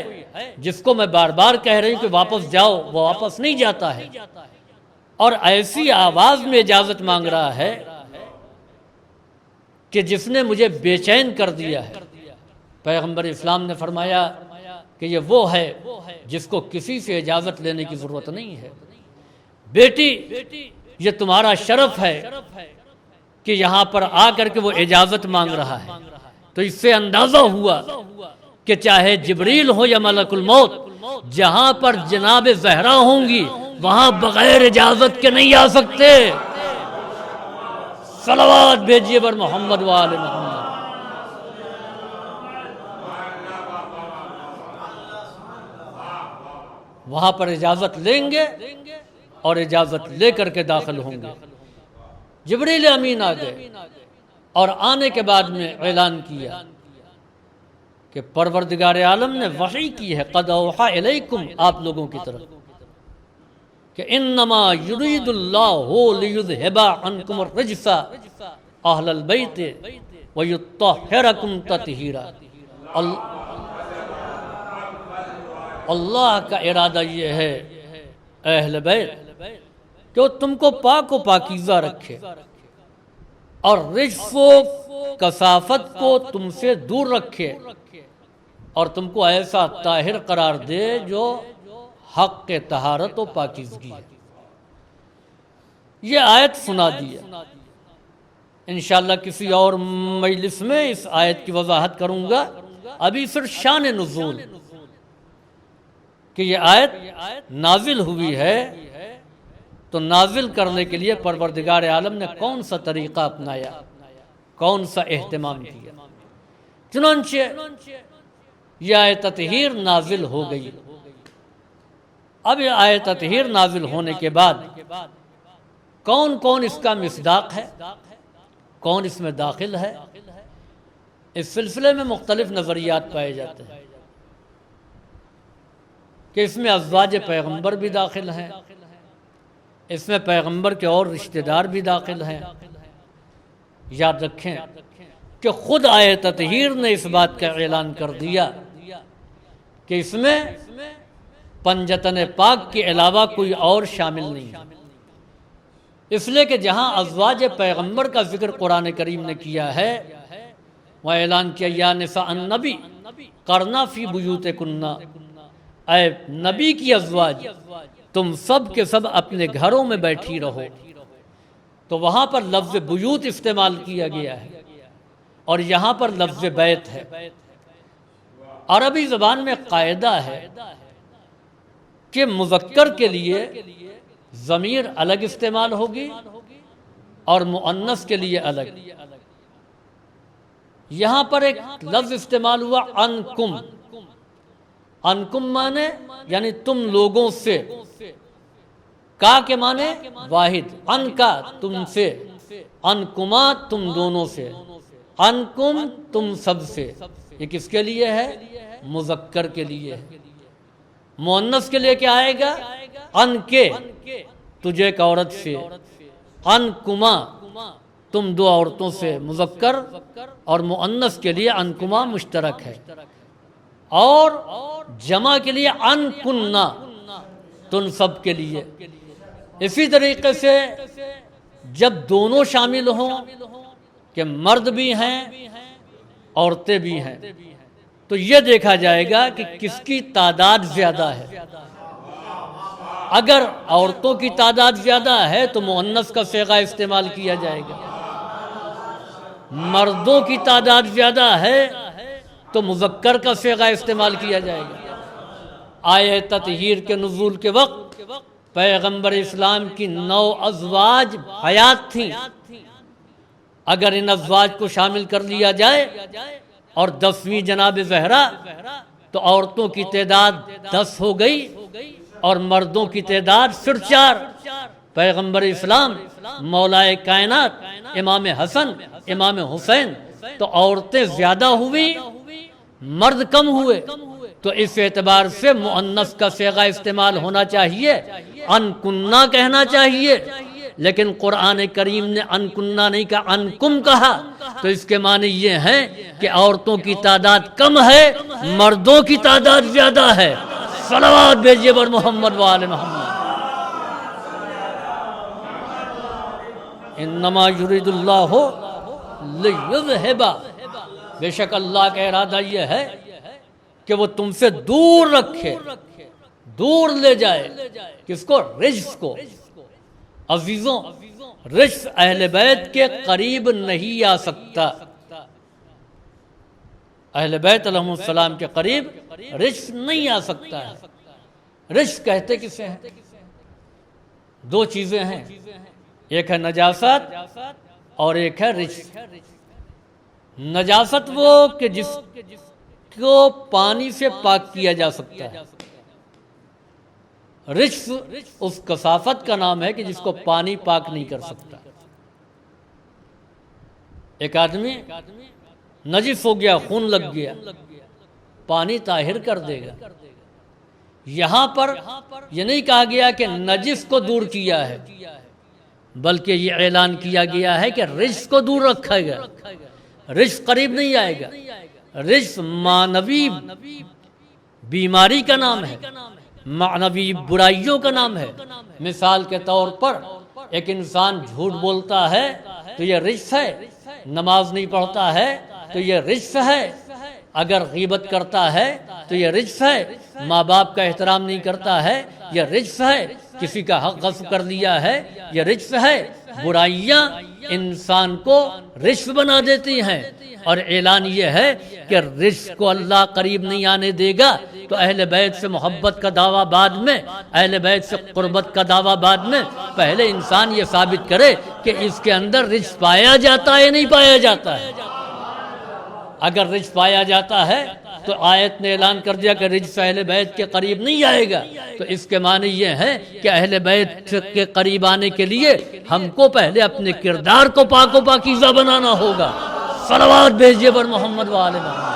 جس کو میں بار بار کہہ رہی ہوں کہ واپس جاؤ، وہ واپس نہیں جاتا ہے، اور ایسی آواز میں اجازت مانگ رہا ہے کہ جس نے مجھے بے چین کر دیا ہے۔ پیغمبر اسلام نے فرمایا کہ یہ وہ ہے جس کو کسی سے اجازت لینے کی ضرورت نہیں ہے۔ بیٹی، یہ تمہارا شرف ہے کہ یہاں پر آ کر کے وہ اجازت مانگ رہا ہے۔ تو اس سے اندازہ ہوا کہ چاہے جبریل ہو یا ملک الموت، جہاں پر جناب زہرا ہوں گی وہاں بغیر اجازت کے نہیں آ سکتے۔ صلوات بھیجیے بر محمد و آل محمد۔ وہاں پر اجازت لیں گے اور اجازت لے کر کے داخل ہوں گے۔ جبریل امین آ گئے اور آنے کے بعد میں اعلان کیا کہ پروردگار عالم نے وحی کی ہے، قد اوحی الیکم، آپ لوگوں کی طرف، کہ انما یرید اللہ لیذھب عنکم الرجس اہل البیت ویطہرکم تطہیرا۔ اللہ کا ارادہ یہ ہے اہل بیت کہ وہ تم کو پاک و پاکیزہ رکھے اور رجس و کثافت کو تم سے دور رکھے اور تم کو ایسا طاہر قرار دے جو حق کے طہارت و پاکیزگی ہے۔ یہ آیت سنا دی ہے، انشاءاللہ کسی اور مجلس میں اس آیت کی وضاحت کروں گا۔ ابھی صرف شان نزول کہ یہ آیت نازل ہوئی ہے، تو نازل کرنے کے لیے پروردگار عالم نے کون سا طریقہ اپنایا، کون سا اہتمام کیا۔ چنانچہ یہ آیت تطہیر نازل ہو گئی۔ اب یہ آیت تطہیر نازل ہونے کے بعد کون کون اس کا مصداق ہے، کون اس میں داخل ہے، اس سلسلے میں مختلف نظریات پائے جاتے ہیں کہ اس میں ازواج پیغمبر بھی داخل ہیں، اس میں پیغمبر کے اور رشتہ دار بھی داخل ہیں۔ یاد رکھیں کہ خود آیت تطہیر نے اس بات کا اعلان کر دیا کہ اس میں پنجتن پاک کے علاوہ کوئی اور شامل نہیں ہے، اس لیے کہ جہاں ازواج پیغمبر کا ذکر قرآن کریم نے کیا ہے، وہ اعلان کیا یا نساء النبی قرنا فی بیوتکن، اے نبی کی ازواج تم سب کے سب اپنے گھروں میں بیٹھی رہو۔ تو وہاں پر لفظ بیوت استعمال کیا گیا ہے، اور یہاں پر لفظ بیت ہے۔ عربی زبان میں قاعدہ ہے کہ مذکر کے لیے ضمیر الگ استعمال ہوگی اور مؤنث کے لیے الگ۔ یہاں پر ایک لفظ استعمال ہوا انکم، انکم مانے یعنی تم لوگوں سے، کا کے مانے واحد، ان کا تم سے، انکما تم دونوں سے، انکم تم سب سے۔ یہ کس کے لیے ہے؟ مذکر کے لیے ہے۔ مؤنث کے لیے کیا آئے گا؟ ان کے تجھے ایک عورت سے، انکما تم دو عورتوں سے، مذکر، اور مؤنث کے لیے انکما مشترک ہے، اور جمع کے لیے انکننا تم سب کے لیے۔ اسی طریقے سے جب دونوں شامل ہوں کہ مرد بھی ہیں عورتیں بھی ہیں، تو یہ دیکھا جائے گا کہ کس کی تعداد زیادہ ہے۔ اگر عورتوں کی تعداد زیادہ ہے تو مؤنث کا صیغہ استعمال کیا جائے گا، مردوں کی تعداد زیادہ ہے تو مذکر کا صیغہ استعمال کیا جائے گا۔ آیہ تطہیر کے نزول کے وقت پیغمبر اسلام کی 9 ازواج حیات تھیں۔ اگر ان ازواج کو شامل کر لیا جائے اور 10ویں جناب زہرا، تو عورتوں کی تعداد 10 ہو گئی اور مردوں کی تعداد صرف 4۔ پیغمبر اسلام، مولائے کائنات، امام حسن، امام حسین، تو عورتیں زیادہ ہوئی مرد کم ہوئے، تو اس اعتبار سے مؤنث کا صیغہ استعمال ہونا چاہیے، انکننا کہنا چاہیے۔ لیکن قرآن کریم نے انکننا نہیں کہا، انکم کہا، تو اس کے معنی یہ ہیں کہ عورتوں کی تعداد کم ہے، مردوں کی تعداد زیادہ ہے۔ صلوات بھیجیے بر محمد و آل محمد۔ انما یرید اللہ لیذھب، بے شک اللہ کا ارادہ یہ ہے کہ وہ تم سے دور رکھے، دور لے جائے، کس کو؟ رجس کو۔ عزیزوں، رجس اہل بیت کے قریب نہیں آ سکتا۔ اہل بیت علیہ السلام کے قریب رجس نہیں آ سکتا ہے۔ رجس کہتے کسے ہیں؟ 2 چیزیں ہیں، ایک ہے نجاست اور ایک ہے رجس۔ نجاست وہ کہ جس کو پانی سے پاک کیا جا سکتا ہے، رجس اس کثافت کا نام ہے کہ جس کو پانی پاک نہیں کر سکتا۔ ایک آدمی نجس ہو گیا، خون لگ گیا، پانی طاہر کر دے گا۔ یہاں پر یہ نہیں کہا گیا کہ نجس کو دور کیا ہے، بلکہ یہ اعلان کیا گیا ہے کہ رجس کو دور رکھا گیا، رجس قریب نہیں آئے گا۔ رجس معنوی بیماری کا نام ہے، معنوی برائیوں کا نام ہے۔ مثال کے طور پر ایک انسان جھوٹ بولتا ہے تو یہ رجس ہے، نماز نہیں پڑھتا ہے تو یہ رجس ہے، اگر غیبت کرتا ہے تو یہ رجس ہے، ماں باپ کا احترام نہیں کرتا ہے یہ رجس ہے، کسی کا حق غصب کر لیا ہے یہ رجس ہے۔ برائیاں انسان کو رجس بنا دیتی ہیں، اور اعلان یہ ہے کہ رجس کو اللہ قریب نہیں آنے دے گا۔ تو اہل بیت سے محبت کا دعویٰ بعد میں، اہل بیت سے قربت کا دعویٰ بعد میں، پہلے انسان یہ ثابت کرے کہ اس کے اندر رجس پایا جاتا ہے یا نہیں پایا جاتا ہے۔ اگر رجس پایا جاتا ہے تو آیت نے اعلان کر دیا کہ رجس اہل بیت کے قریب نہیں آئے گا، تو اس کے معنی یہ ہے کہ اہل بیت کے قریب آنے کے لیے ہم کو پہلے اپنے کردار کو پاک و پاکیزہ بنانا ہوگا۔ صلوات بھیجیے بر محمد و آل محمد۔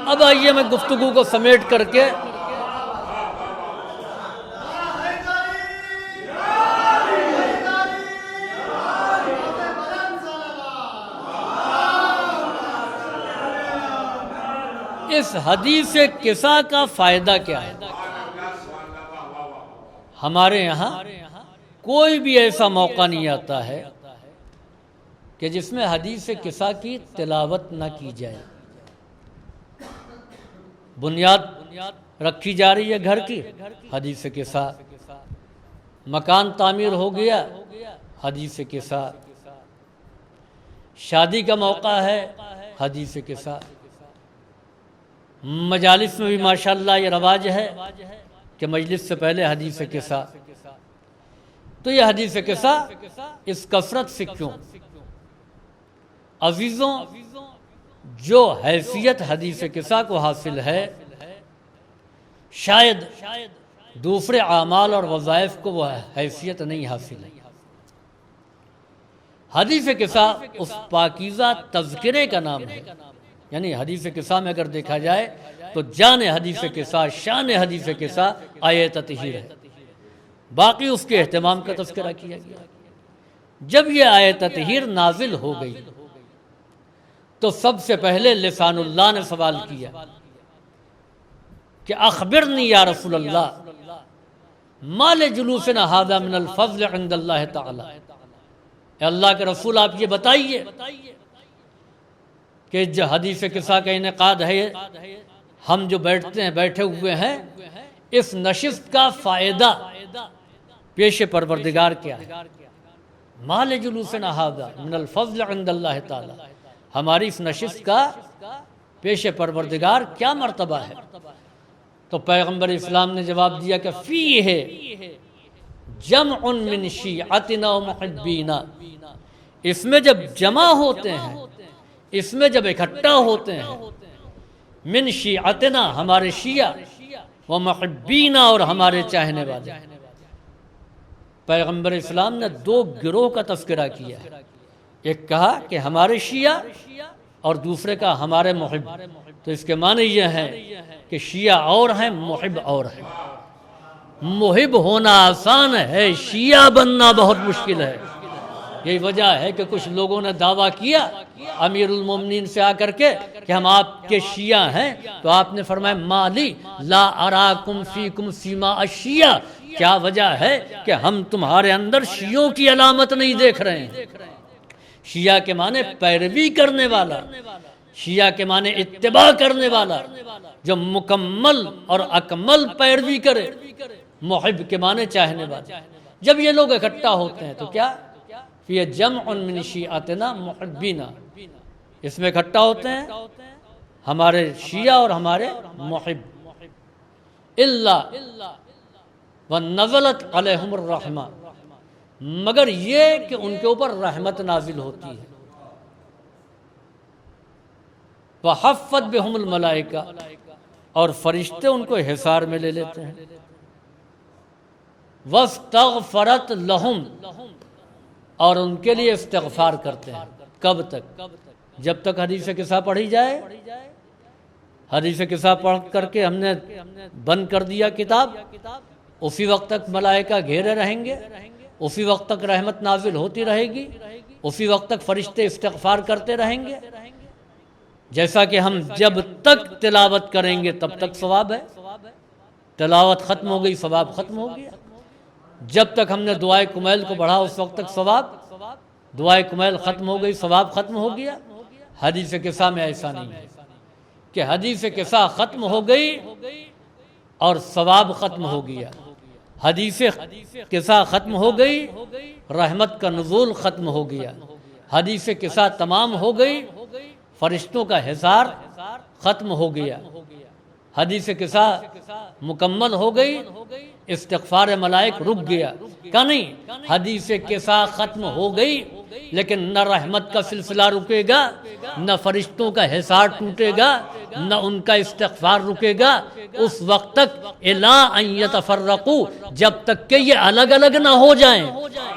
اب آئیے میں گفتگو کو سمیٹ کر کے اس حدیث قصہ کا فائدہ کیا ہے۔ ہمارے یہاں کوئی بھی ایسا موقع نہیں آتا ہے کہ جس میں حدیث قصہ کی تلاوت نہ کی جائے۔ بنیاد رکھی جا رہی ہے گھر کی، حدیث قصہ، مکان تعمیر ہو گیا، حدیث قصہ، شادی کا موقع ہے حدیث قصہ، مجالس میں بھی ماشاءاللہ یہ رواج ہے کہ مجلس سے پہلے حدیث قصہ۔ تو یہ حدیث قصہ اس کثرت سے کیوں؟ عزیزوں، جو حیثیت حدیث قصہ کو حاصل ہے شاید دوسرے اعمال اور وظائف کو وہ حیثیت نہیں حاصل ہے۔ حدیث قصہ اس پاکیزہ تذکرے کا نام ہے، یعنی حدیث قصہ میں اگر دیکھا جائے تو جان حدیث قصہ، شان حدیث قصہ آیت تطہیر ہے، باقی اس کے اہتمام کا تذکرہ کیا گیا۔ جب یہ آیت تطہیر نازل ہو گئی تو سب سے پہلے لسان اللہ نے سوال کیا کہ اخبرنی یا رسول اللہ ما لجلوسنا ھذا من الفضل عند اللہ تعالی، اے اللہ کے رسول آپ یہ بتائیے کہ جو حدیث قصہ کا انعقاد ہے، ہم جو بیٹھے ہوئے ہیں، اس نشست کا فائدہ پیش پروردگار کیا ہے؟ ما لجلوسنا ھذا من الفضل عند اللہ تعالی، ہماری اس نشست کا پیش پروردگار کیا مرتبہ ہے؟ تو پیغمبر اسلام نے جواب دیا کہ فیہ جمع من شیعتنا و محبینا، اس میں جب جمع ہوتے ہیں، اس میں جب اکٹھا ہوتے ہیں، من شیعتنا ہمارے شیعہ، و محبینا اور ہمارے چاہنے والے۔ پیغمبر اسلام نے دو گروہ کا تذکرہ کیا ہے، ایک کہا کہ ہمارے شیعہ اور دوسرے کا ہمارے محب۔ تو اس کے معنی یہ ہے کہ شیعہ اور ہیں، محب اور ہیں۔ محب ہونا آسان ہے، شیعہ بننا بہت مشکل ہے۔ یہی وجہ ہے کہ کچھ لوگوں نے دعویٰ کیا امیر المومنین سے آ کر کے کہ ہم آپ کے شیعہ ہیں، تو آپ نے فرمایا مالی لا اراکم فیکم سیما الشیعہ، کیا وجہ ہے کہ ہم تمہارے اندر شیعوں کی علامت نہیں دیکھ رہے ہیں۔ شیعہ کے معنی پیروی کرنے والا، شیعہ کے معنی اتباع کرنے والا، جو مکمل اور اکمل پیروی کرے۔ محب کے معنی چاہنے والا۔ جب یہ لوگ اکٹھا ہوتے ہیں تو کیا؟ فی جمع من شیعتنا محبینا، اس میں اکٹھا ہوتے ہیں ہمارے شیعہ اور ہمارے محب۔ الا ونزلت علیہم الرحمہ، مگر یہ کہ ان کے اوپر رحمت نازل ہوتی ہے۔ وحفت بہم الملائکہ، اور فرشتے ان کو حصار میں لے لیتے ہیں۔ واستغفرت لہم، اور ان کے لیے استغفار کرتے ہیں۔ کب تک؟ جب تک حدیث قصہ پڑھی جائے۔ حدیث قصہ پڑھ کر کے ہم نے بند کر دیا کتاب، اسی وقت تک ملائکہ گھیرے رہیں گے، اسی وقت تک رحمت نازل ہوتی رہے گی، اسی وقت تک فرشتے استغفار کرتے رہیں گے۔ جیسا کہ ہم جب تک تلاوت کریں گے تب تک ثواب ہے، تلاوت ختم ہو گئی ثواب ختم ہو گیا۔ جب تک ہم نے دعائے کمیل کو بڑھا اس وقت تک ثواب، دعائے کمیل ختم ہو گئی ثواب ختم ہو گیا۔ حدیث قصہ میں ایسا نہیں ہے کہ حدیث قصہ ختم ہو گئی اور ثواب ختم ہو گیا۔ حدیث قصہ ختم ہو گئی، رحمت کا نزول ختم ہو گیا۔ حدیث قصہ تمام ہو گئی، فرشتوں کا حصار ختم ہو گیا۔ حدیث قصہ مکمل ہو گئی، استغفار ملائک رک گیا۔ کہ نہیں، حدیث قصہ ختم ہو گئی لیکن نہ رحمت کا سلسلہ رکے گا، نہ فرشتوں کا حصار ٹوٹے گا، نہ ان کا استغفار رکے گا اس وقت تک الا ان یتفرقوا، جب تک کہ یہ الگ الگ نہ ہو جائیں۔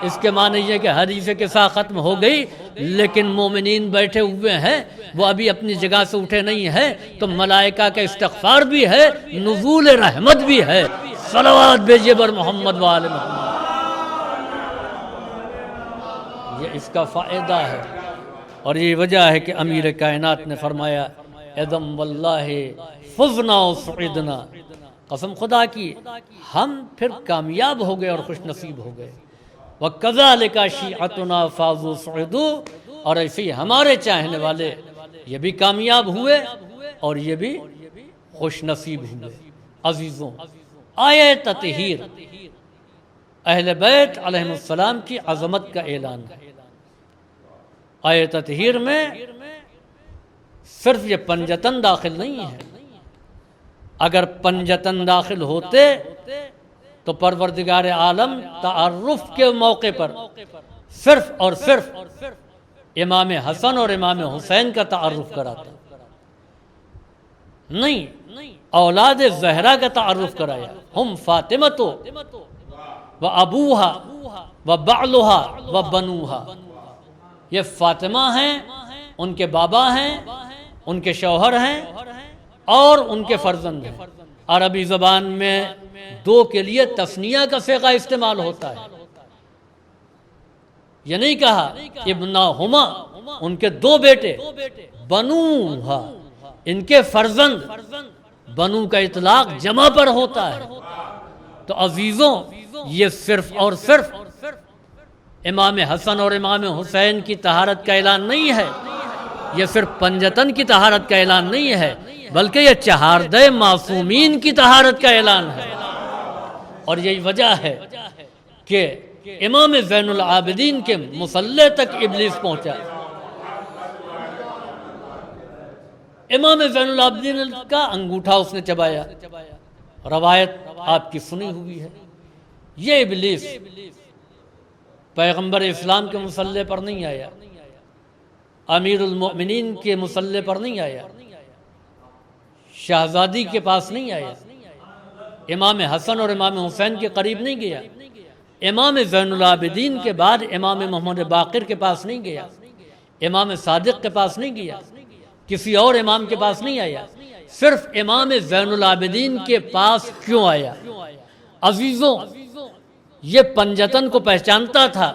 اس کے معنی یہ کہ حدیث قصہ ختم ہو گئی لیکن مومنین بیٹھے ہوئے ہیں، وہ ابھی اپنی جگہ سے اٹھے نہیں ہیں، تو ملائکہ کا استغفار بھی ہے، نزول رحمت بھی ہے۔ صلوات بھیجیے بر محمد وآل محمد۔ یہ اس کا فائدہ ہے، اور یہ وجہ ہے کہ امیر کائنات نے فرمایا اذن واللہ فزنا و سعدنا، قسم خدا کی ہم پھر کامیاب ہو گئے اور خوش نصیب ہو گئے۔ وَكَذَلِكَ شِيعَتُنَا فَازُوا سُعِدُوا، اور ایسے ہی ہمارے چاہنے والے یہ بھی کامیاب ہوئے اور یہ بھی خوش نصیب ہوئے۔ عزیزوں، آیت تطہیر اہل بیت علیہ السلام کی عظمت کا اعلان ہے۔ آیت تطہیر میں صرف یہ پنجتن داخل نہیں ہے، اگر پنجتن داخل ہوتے تو پروردگار عالم تعارف کے موقع پر صرف اور صرف امام حسن اور امام حسین کا تعارف کراتا، نہیں، اولاد زہرا کا تعارف کرایا، ہم فاطمہ و ابوہا و بعلہا و بنوہا، یہ فاطمہ ہیں، ان کے بابا ہیں، ان کے شوہر ہیں اور ان کے فرزند ہیں۔ عربی زبان میں دو کے لیے تثنیہ کا صیغہ استعمال ہوتا ہے، یہ نہیں کہا ابنہما، ان کے دو بیٹے، بنوہا، ان کے فرزند، بنو کا اطلاق جمع پر ہوتا ہے۔ تو عزیزوں، یہ صرف اور صرف امام حسن اور امام حسین کی طہارت کا اعلان نہیں ہے، یہ صرف پنجتن کی طہارت کا اعلان نہیں ہے، بلکہ یہ چہاردہ معصومین کی طہارت کا اعلان ہے۔ اور یہی وجہ ہے کہ امام زین العابدین کے مصلی تک ابلیس پہنچا۔ امام زین العابدین کا انگوٹھا اس نے چبایا، روایت آپ کی سنی ہوئی ہے۔ یہ ابلیس پیغمبر اسلام کے مصلی پر نہیں آیا، امیر المؤمنین کے مصلی پر نہیں آیا، شہزادی کے پاس نہیں آیا، امام حسن اور امام حسین کے قریب نہیں گیا، امام زین العابدین کے بعد امام محمد باقر کے پاس نہیں گیا، امام صادق کے پاس نہیں گیا، کسی اور امام کے پاس نہیں آیا، صرف امام زین العابدین کے پاس کیوں آیا؟ عزیزوں، یہ پنجتن کو پہچانتا تھا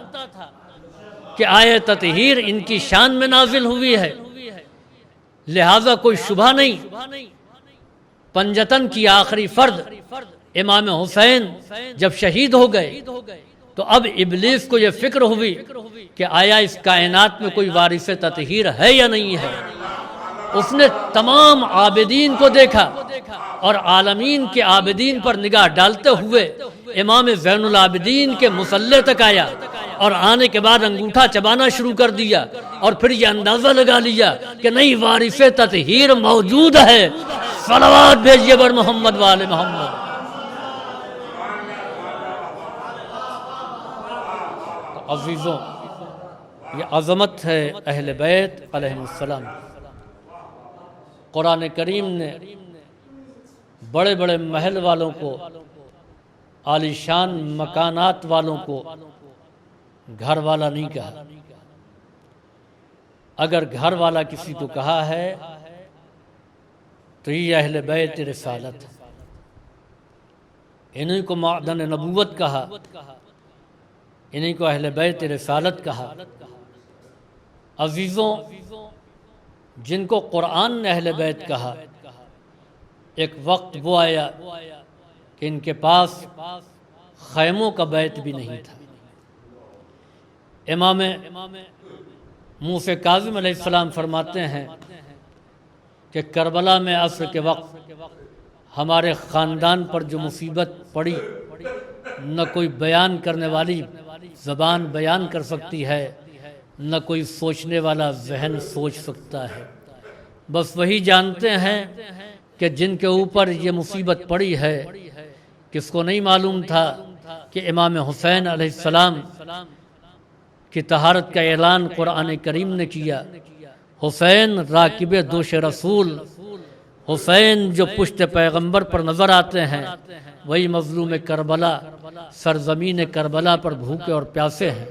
کہ آیت تطہیر ان کی شان میں نازل ہوئی ہے، لہذا کوئی شبہ نہیں، پنجتن کی آخری فرد امام حسین جب شہید ہو گئے تو اب ابلیس کو یہ فکر ہوئی کہ آیا اس کائنات میں کوئی وارث تطہیر ہے یا نہیں ہے۔ اس نے تمام عابدین کو دیکھا اور عالمین کے عابدین پر نگاہ ڈالتے ہوئے امام زین العابدین کے مصلی تک آیا، اور آنے کے بعد انگوٹھا چبانا شروع کر دیا، اور پھر یہ اندازہ لگا لیا کہ نہیں، وارث تطہیر موجود ہے، صلوات بھیجیے بر محمد وآل محمد۔ عزیزوں، یہ عظمت ہے اہل بیت علیہ السلام۔ قرآن کریم نے بڑے بڑے محل والوں کو، عالیشان مکانات والوں کو گھر والا نہیں کہا۔ اگر گھر والا کسی کو کہا ہے تو یہ اہل بیت رسالت ہے، انہیں کو معدن نبوت کہا، انہیں کو اہل بیت رسالت کہا۔ عزیزوں، جن کو قرآن نے اہل بیت کہا، ایک وقت وہ آیا کہ ان کے پاس خیموں کا بیت بھی نہیں تھا۔ امام موسیٰ کاظم علیہ السلام فرماتے ہیں کہ کربلا میں عصر کے وقت ہمارے خاندان پر جو مصیبت پڑی، نہ کوئی بیان کرنے والی زبان بیان کر سکتی ہے، نہ کوئی سوچنے والا ذہن سوچ سکتا ہے، بس وہی جانتے ہیں کہ جن کے اوپر یہ مصیبت پڑی ہے۔ کس کو نہیں معلوم تھا کہ امام حسین علیہ السلام کی طہارت کا اعلان قرآن کریم نے کیا۔ حسین راکب دوش رسول، حسین جو پشت پیغمبر پر نظر آتے ہیں، وہی مظلوم کربلا، سرزمین کربلا پر بھوکے اور پیاسے ہیں۔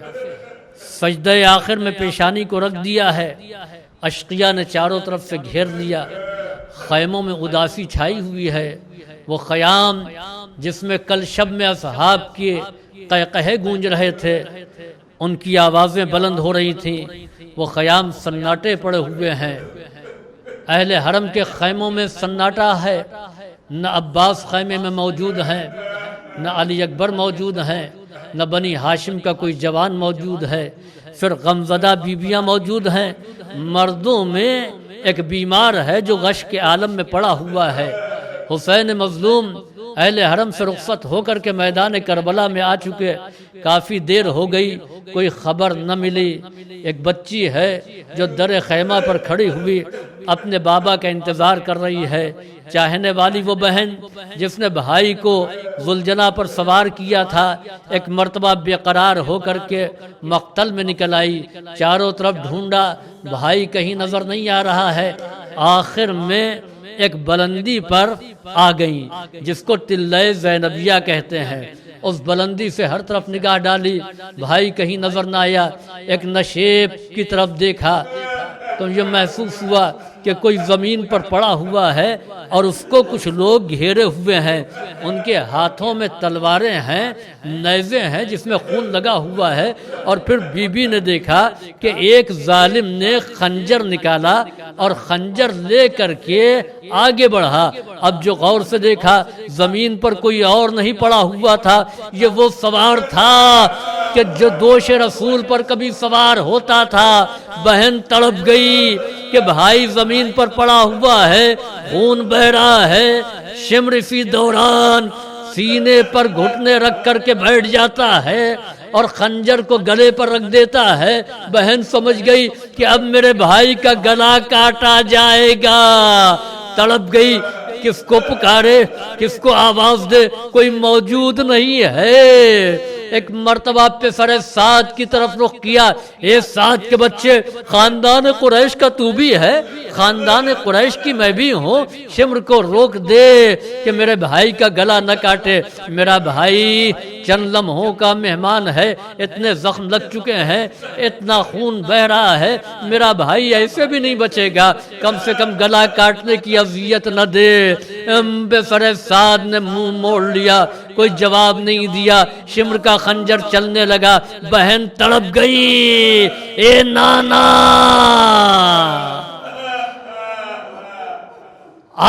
سجدہ آخر میں پیشانی کو رکھ دیا ہے، اشقیاء نے چاروں طرف سے گھیر لیا، خیموں میں اداسی چھائی ہوئی ہے۔ وہ خیام جس میں کل شب میں اصحاب کی قہقہے گونج رہے تھے، ان کی آوازیں بلند ہو رہی تھیں، وہ خیام سناٹے پڑے ہوئے ہیں۔ اہل حرم کے خیموں میں سناٹا ہے، نہ عباس خیمے میں موجود ہیں، نہ علی اکبر موجود ہیں، نہ بنی ہاشم کا کوئی جوان موجود ہے، پھر غمزدہ بیویاں موجود ہیں۔ مردوں میں ایک بیمار ہے جو غش کے عالم میں پڑا ہوا ہے۔ حسین مظلوم اہل حرم سے رخصت ہو کر کے میدان کربلا میں آ چکے، کافی دیر ہو گئی، کوئی خبر نہ ملی۔ ایک بچی ہے جو در خیمہ پر کھڑی ہوئی اپنے بابا کا انتظار کر رہی ہے۔ چاہنے والی وہ بہن جس نے بھائی کو ذوالجناح پر سوار کیا تھا، ایک مرتبہ بے قرار ہو کر کے مقتل میں نکل آئی، چاروں طرف ڈھونڈا، بھائی کہیں نظر نہیں آ رہا ہے۔ آخر میں ایک بلندی پر آ گئی جس کو ٹلہ زینبیہ کہتے ہیں۔ اس بلندی سے ہر طرف نگاہ ڈالی، بھائی کہیں نظر نہ آیا۔ ایک نشیب کی طرف دیکھا تو یہ محسوس ہوا کہ کوئی زمین پر پڑا ہوا ہے اور اس کو کچھ لوگ گھیرے ہوئے ہیں، ان کے ہاتھوں میں تلواریں ہیں، نیزے ہیں جس میں خون لگا ہوا ہے۔ اور پھر بی بی نے دیکھا کہ ایک ظالم نے خنجر نکالا اور خنجر لے کر کے آگے بڑھا۔ اب جو غور سے دیکھا زمین پر کوئی اور نہیں پڑا ہوا تھا، یہ وہ سوار تھا کہ جو دوش رسول پر کبھی سوار ہوتا تھا۔ بہن تڑپ گئی کہ بھائی زمین پر پڑا ہوا ہے، خون بہ رہا ہے۔ شمر فی دوران سینے پر گھٹنے رکھ کر کے بیٹھ جاتا ہے اور خنجر کو گلے پر رکھ دیتا ہے۔ بہن سمجھ گئی کہ اب میرے بھائی کا گلا کاٹا جائے گا، تڑپ گئی۔ کس کو پکارے، کس کو آواز دے، کوئی موجود نہیں ہے۔ ایک مرتبہ پہ سر سعد کی طرف رخ کیا، اے سعد کے بچے، خاندان قریش کا تو بھی ہے، خاندان قریش کی میں بھی ہوں، شمر کو روک دے کہ میرے بھائی کا گلا نہ کاٹے۔ میرا بھائی چند لمحوں کا مہمان ہے، اتنے زخم لگ چکے ہیں، اتنا خون بہ رہا ہے، میرا بھائی ایسے بھی نہیں بچے گا، کم سے کم گلا کاٹنے کی اذیت نہ دے۔ بے سر سعد نے منہ موڑ لیا، کوئی جواب نہیں دیا۔ شمر کا خنجر چلنے لگا، بہن تڑپ گئی، اے نانا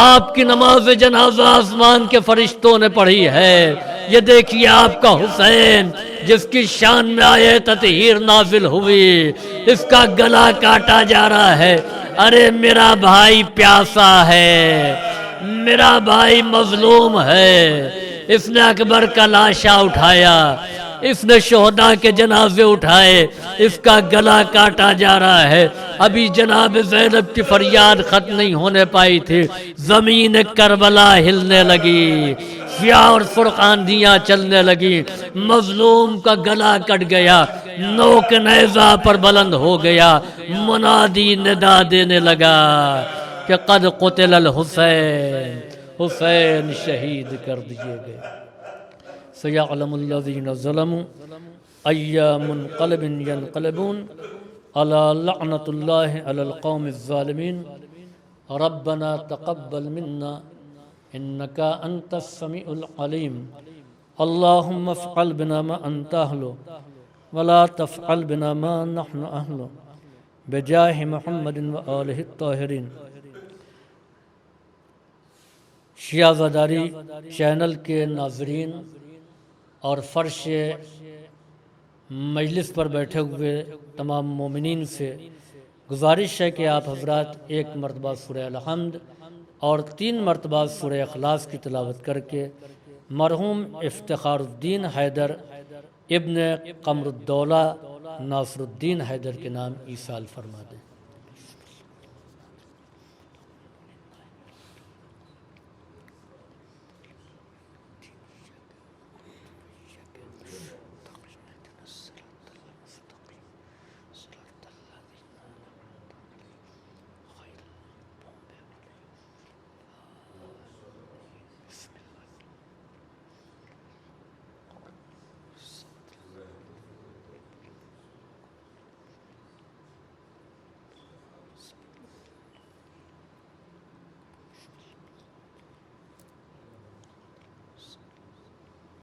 آپ کی نماز جنازہ آسمان کے فرشتوں نے پڑھی ہے۔ یہ دیکھیے آپ کا حسین جس کی شان میں آیے تطہیر نازل ہوئی، اس کا گلا کاٹا جا رہا ہے۔ ارے میرا بھائی پیاسا ہے، میرا بھائی مظلوم ہے، اس نے اکبر کا لاشا اٹھایا، اس نے شہداء کے جنازے اٹھائے، اس کا گلا کاٹا جا رہا ہے۔ ابھی جناب زینب کی فریاد ختم نہیں ہونے پائی تھی، زمین کربلا ہلنے لگی، سیاہ اور سرخ آندھیاں چلنے لگی، مظلوم کا گلا کٹ گیا، نوک نیزہ پر بلند ہو گیا، منادی ندا دینے لگا کہ قد قتل الحسین، حسین شہید کر دیے گئے۔ سیعلم الذین ظلموا ای منقلب ینقلبون الا لعنۃ اللہ علی القوم الظالمین ربنا تقبل منا انک انت السمیع العلیم اللہم افعل بنا ما انت اہلو ولا تفعل بنا ما نحن اہلو بجاہ محمد وآلہ الطاہرین۔ شیعہ زاداری چینل کے ناظرین اور فرش مجلس پر بیٹھے ہوئے تمام مومنین سے گزارش ہے کہ آپ حضرات ایک مرتبہ سورہ الحمد اور 3 مرتبہ سورہ اخلاص کی تلاوت کر کے مرحوم افتخار الدین حیدر ابن قمر الدولہ ناصر الدین حیدر کے نام ایصال فرما دیں۔